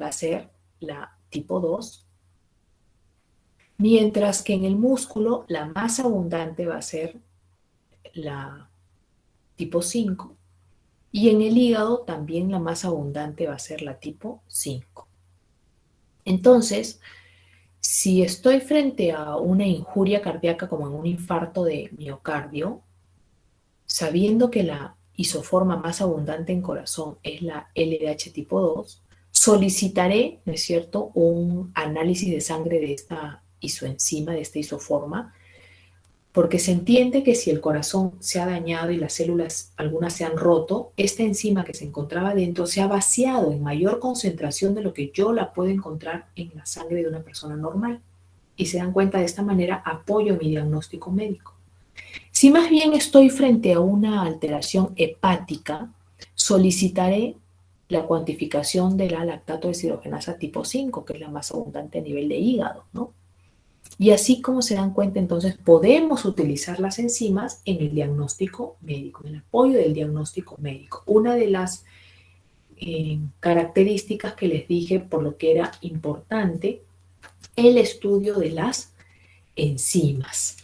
va a ser la tipo 2, mientras que en el músculo la más abundante va a ser la tipo 5, y en el hígado también la más abundante va a ser la tipo 5. Entonces, si estoy frente a una injuria cardíaca como en un infarto de miocardio, sabiendo que la isoforma más abundante en corazón es la LDH tipo 2, solicitaré, ¿no es cierto?, un análisis de sangre de esta isoenzima, de esta isoforma, porque se entiende que si el corazón se ha dañado y las células, algunas se han roto, esta enzima que se encontraba dentro se ha vaciado en mayor concentración de lo que yo la puedo encontrar en la sangre de una persona normal. Y se dan cuenta, de esta manera apoyo mi diagnóstico médico. Si más bien estoy frente a una alteración hepática, solicitaré la cuantificación de la lactato deshidrogenasa tipo 5, que es la más abundante a nivel de hígado, ¿no? Y así como se dan cuenta, entonces podemos utilizar las enzimas en el diagnóstico médico, en el apoyo del diagnóstico médico. Una de las características que les dije por lo que era importante el estudio de las enzimas.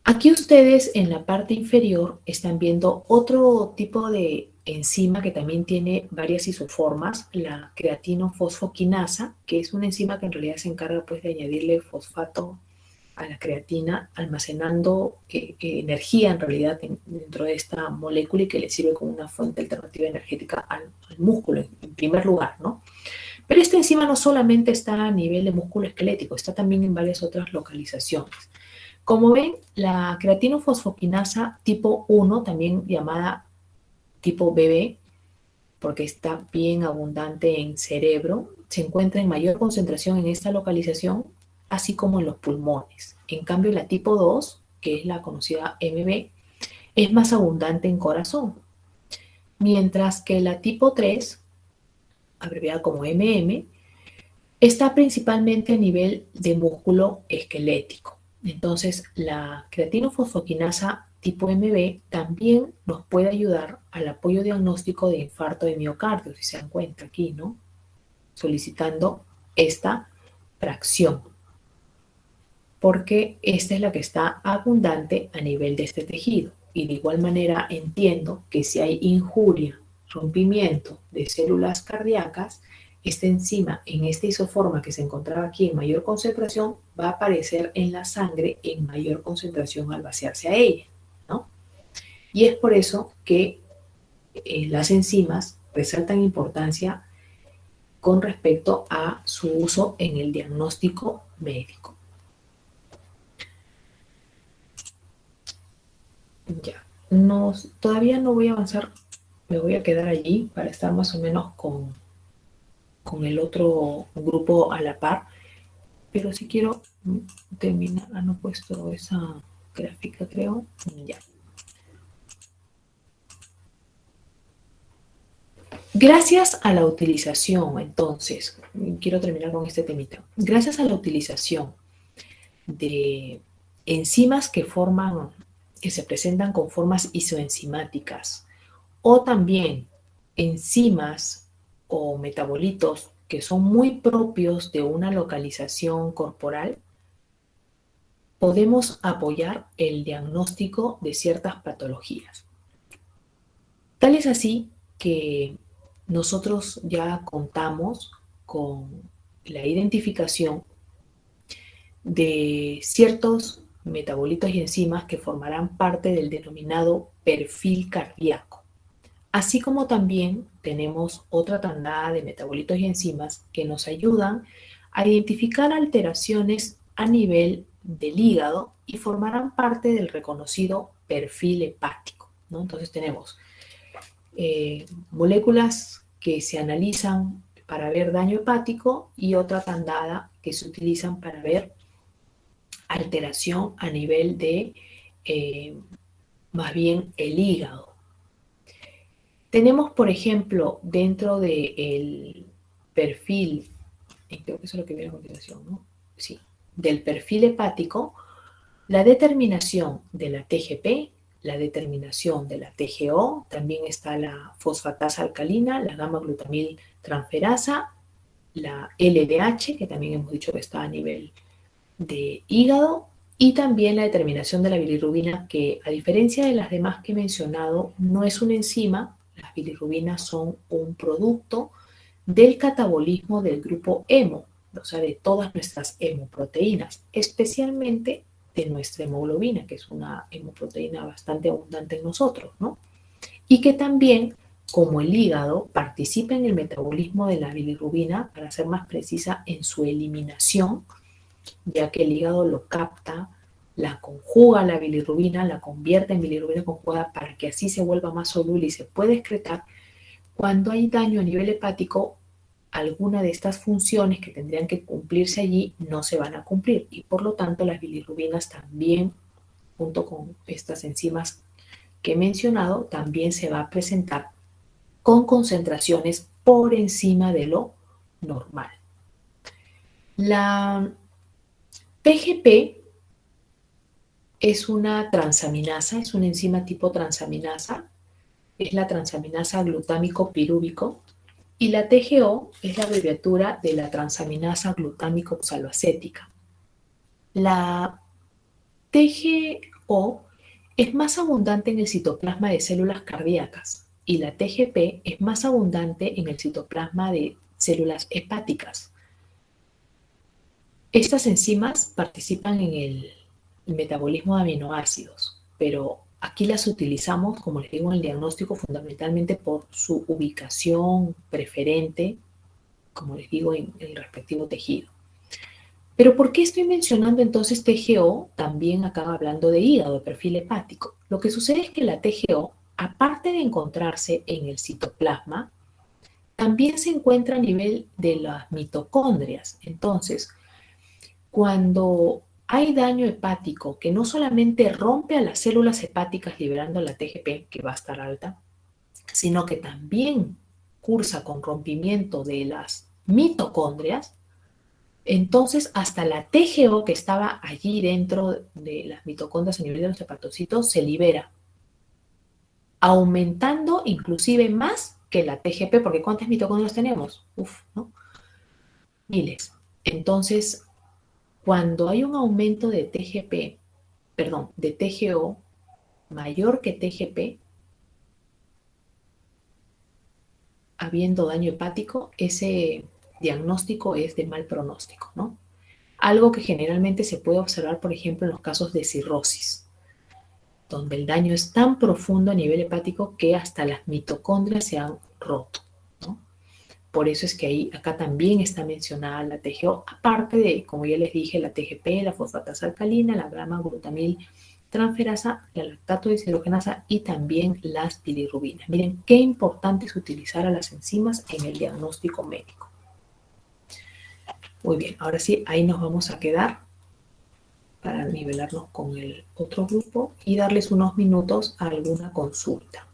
Aquí ustedes en la parte inferior están viendo otro tipo de enzima que también tiene varias isoformas, la creatinofosfoquinasa, que es una enzima que en realidad se encarga pues, de añadirle fosfato a la creatina, almacenando energía en realidad dentro de esta molécula y que le sirve como una fuente alternativa energética al músculo en primer lugar, ¿no? Pero esta enzima no solamente está a nivel de músculo esquelético, está también en varias otras localizaciones. Como ven, la creatinofosfoquinasa tipo 1, también llamada tipo BB, porque está bien abundante en cerebro, se encuentra en mayor concentración en esta localización, así como en los pulmones. En cambio, la tipo 2, que es la conocida MB, es más abundante en corazón, mientras que la tipo 3, abreviada como MM, está principalmente a nivel de músculo esquelético. Entonces, la creatinofosfoquinasa tipo MB también nos puede ayudar al apoyo diagnóstico de infarto de miocardio, si se dan cuenta aquí, ¿no? Solicitando esta fracción, porque esta es la que está abundante a nivel de este tejido. Y de igual manera entiendo que si hay injuria, rompimiento de células cardíacas, esta enzima en esta isoforma que se encontraba aquí en mayor concentración va a aparecer en la sangre en mayor concentración al vaciarse a ella, ¿no? Y es por eso que las enzimas resaltan importancia con respecto a su uso en el diagnóstico médico. Ya, todavía no voy a avanzar, me voy a quedar allí para estar más o menos con el otro grupo a la par, pero si quiero terminar, no he puesto esa gráfica creo, ya. Gracias a la utilización, entonces, quiero terminar con este temita, gracias a la utilización de enzimas que se presentan con formas isoenzimáticas, o también enzimas o metabolitos que son muy propios de una localización corporal, podemos apoyar el diagnóstico de ciertas patologías. Tal es así que nosotros ya contamos con la identificación de ciertos metabolitos y enzimas que formarán parte del denominado perfil cardíaco. Así como también tenemos otra tandada de metabolitos y enzimas que nos ayudan a identificar alteraciones a nivel del hígado y formarán parte del reconocido perfil hepático, ¿no? Entonces tenemos moléculas que se analizan para ver daño hepático y otra tandada que se utilizan para ver alteración a nivel de más bien el hígado. Tenemos, por ejemplo, dentro del perfil, creo que eso es lo que viene a continuación, ¿no? Sí, del perfil hepático, la determinación de la TGP, la determinación de la TGO, también está la fosfatasa alcalina, la gamma-glutamil transferasa, la LDH, que también hemos dicho que está a nivel de hígado, y también la determinación de la bilirrubina, que a diferencia de las demás que he mencionado, no es una enzima. Las bilirrubinas son un producto del catabolismo del grupo hemo, o sea, de todas nuestras hemoproteínas, especialmente de nuestra hemoglobina, que es una hemoproteína bastante abundante en nosotros, ¿no? Y que también, como el hígado, participa en el metabolismo de la bilirrubina, para ser más precisa, en su eliminación, ya que el hígado lo capta, la conjuga la bilirrubina, la convierte en bilirrubina conjugada para que así se vuelva más soluble y se pueda excretar. Cuando hay daño a nivel hepático, alguna de estas funciones que tendrían que cumplirse allí no se van a cumplir y por lo tanto las bilirrubinas también, junto con estas enzimas que he mencionado, también se va a presentar con concentraciones por encima de lo normal. La PGP es una transaminasa, es una enzima tipo transaminasa, es la transaminasa glutámico pirúvico, y la TGO es la abreviatura de la transaminasa glutámico oxaloacética. La TGO es más abundante en el citoplasma de células cardíacas y la TGP es más abundante en el citoplasma de células hepáticas. Estas enzimas participan en el metabolismo de aminoácidos, pero aquí las utilizamos, como les digo, en el diagnóstico fundamentalmente por su ubicación preferente, como les digo, en el respectivo tejido. Pero ¿por qué estoy mencionando entonces TGO? También acaba hablando de hígado, de perfil hepático. Lo que sucede es que la TGO, aparte de encontrarse en el citoplasma, también se encuentra a nivel de las mitocondrias. Entonces, cuando hay daño hepático que no solamente rompe a las células hepáticas liberando la TGP, que va a estar alta, sino que también cursa con rompimiento de las mitocondrias, entonces hasta la TGO que estaba allí dentro de las mitocondrias a nivel de los hepatocitos se libera, aumentando inclusive más que la TGP, porque ¿cuántas mitocondrias tenemos? Uf, ¿no? Miles. Entonces, cuando hay un aumento de TGP, perdón, de TGO mayor que TGP, habiendo daño hepático, ese diagnóstico es de mal pronóstico, ¿no? Algo que generalmente se puede observar, por ejemplo, en los casos de cirrosis, donde el daño es tan profundo a nivel hepático que hasta las mitocondrias se han roto, ¿no? Por eso es que acá también está mencionada la TGO, aparte de, como ya les dije, la TGP, la fosfatasa alcalina, la gamma-glutamil transferasa, la lactato deshidrogenasa y también las bilirrubinas. Miren qué importante es utilizar a las enzimas en el diagnóstico médico. Muy bien, ahora sí, ahí nos vamos a quedar para nivelarnos con el otro grupo y darles unos minutos a alguna consulta.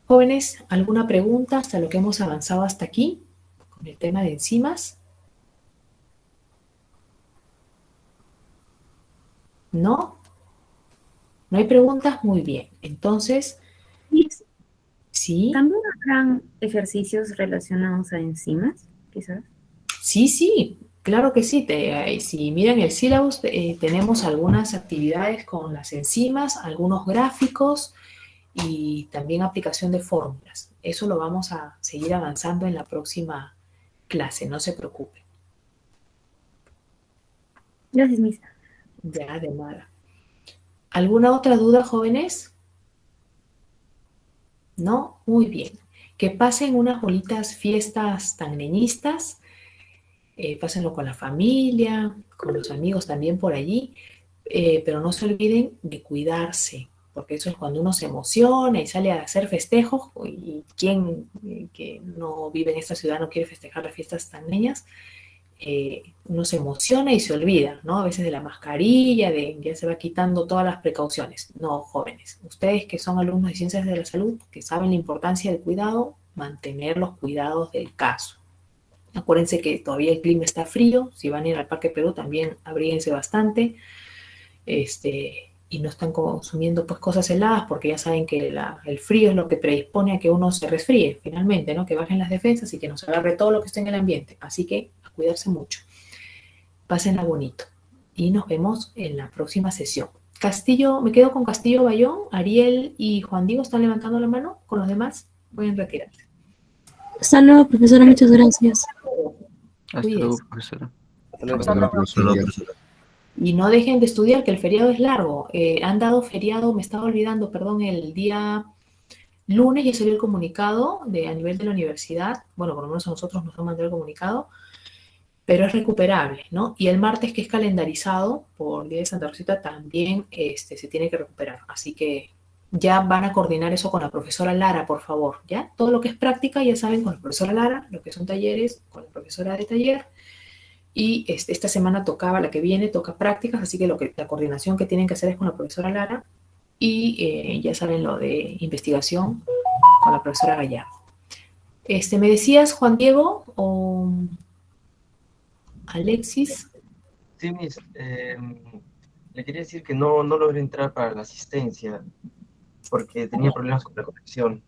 Jóvenes, ¿alguna pregunta hasta lo que hemos avanzado hasta aquí con el tema de enzimas? ¿No? ¿No hay preguntas? Muy bien. Entonces, ¿sí? ¿También habrán ejercicios relacionados a enzimas, quizás? Sí, claro que sí. Si miran el sílabus, tenemos algunas actividades con las enzimas, algunos gráficos y también aplicación de fórmulas. Eso lo vamos a seguir avanzando en la próxima clase, no se preocupen. Gracias, Miss. Ya, de nada. ¿Alguna otra duda, jóvenes? ¿No? Muy bien. Que pasen unas bonitas fiestas tanneñistas. Pásenlo con la familia, con los amigos también por allí. Pero no se olviden de cuidarse, porque eso es cuando uno se emociona y sale a hacer festejos. Y quien que no vive en esta ciudad no quiere festejar las fiestas tanneñas, uno se emociona y se olvida, ¿no? A veces de la mascarilla, ya se va quitando todas las precauciones. No, jóvenes, ustedes que son alumnos de ciencias de la salud, que saben la importancia del cuidado, mantener los cuidados del caso. Acuérdense que todavía el clima está frío, si van a ir al Parque Perú también abríguense bastante, y no están consumiendo pues cosas heladas, porque ya saben que el frío es lo que predispone a que uno se resfríe finalmente, ¿no? Que bajen las defensas y que nos agarre todo lo que esté en el ambiente. Así que a cuidarse mucho. Pásenla bonito. Y nos vemos en la próxima sesión. Castillo, me quedo con Castillo Bayón, Ariel y Juan Diego están levantando la mano. Con los demás pueden retirarse. Hasta luego, profesora, muchas gracias. Hasta luego, profesora. Hasta luego, profesora. Y no dejen de estudiar, que el feriado es largo. Han dado feriado, me estaba olvidando, perdón, el día lunes ya salió el comunicado a nivel de la universidad. Bueno, por lo menos a nosotros nos han mandado el comunicado, pero es recuperable, ¿no? Y el martes, que es calendarizado por Día de Santa Rosita, también se tiene que recuperar. Así que ya van a coordinar eso con la profesora Lara, por favor, ¿ya? Todo lo que es práctica, ya saben, con la profesora Lara, lo que son talleres, con la profesora de taller. Y esta semana tocaba, la que viene, toca prácticas, así que la coordinación que tienen que hacer es con la profesora Lara. Y ya saben lo de investigación con la profesora Gallardo. ¿Me decías, Juan Diego, o Alexis. Sí, le quería decir que no logré entrar para la asistencia porque tenía problemas con la conexión.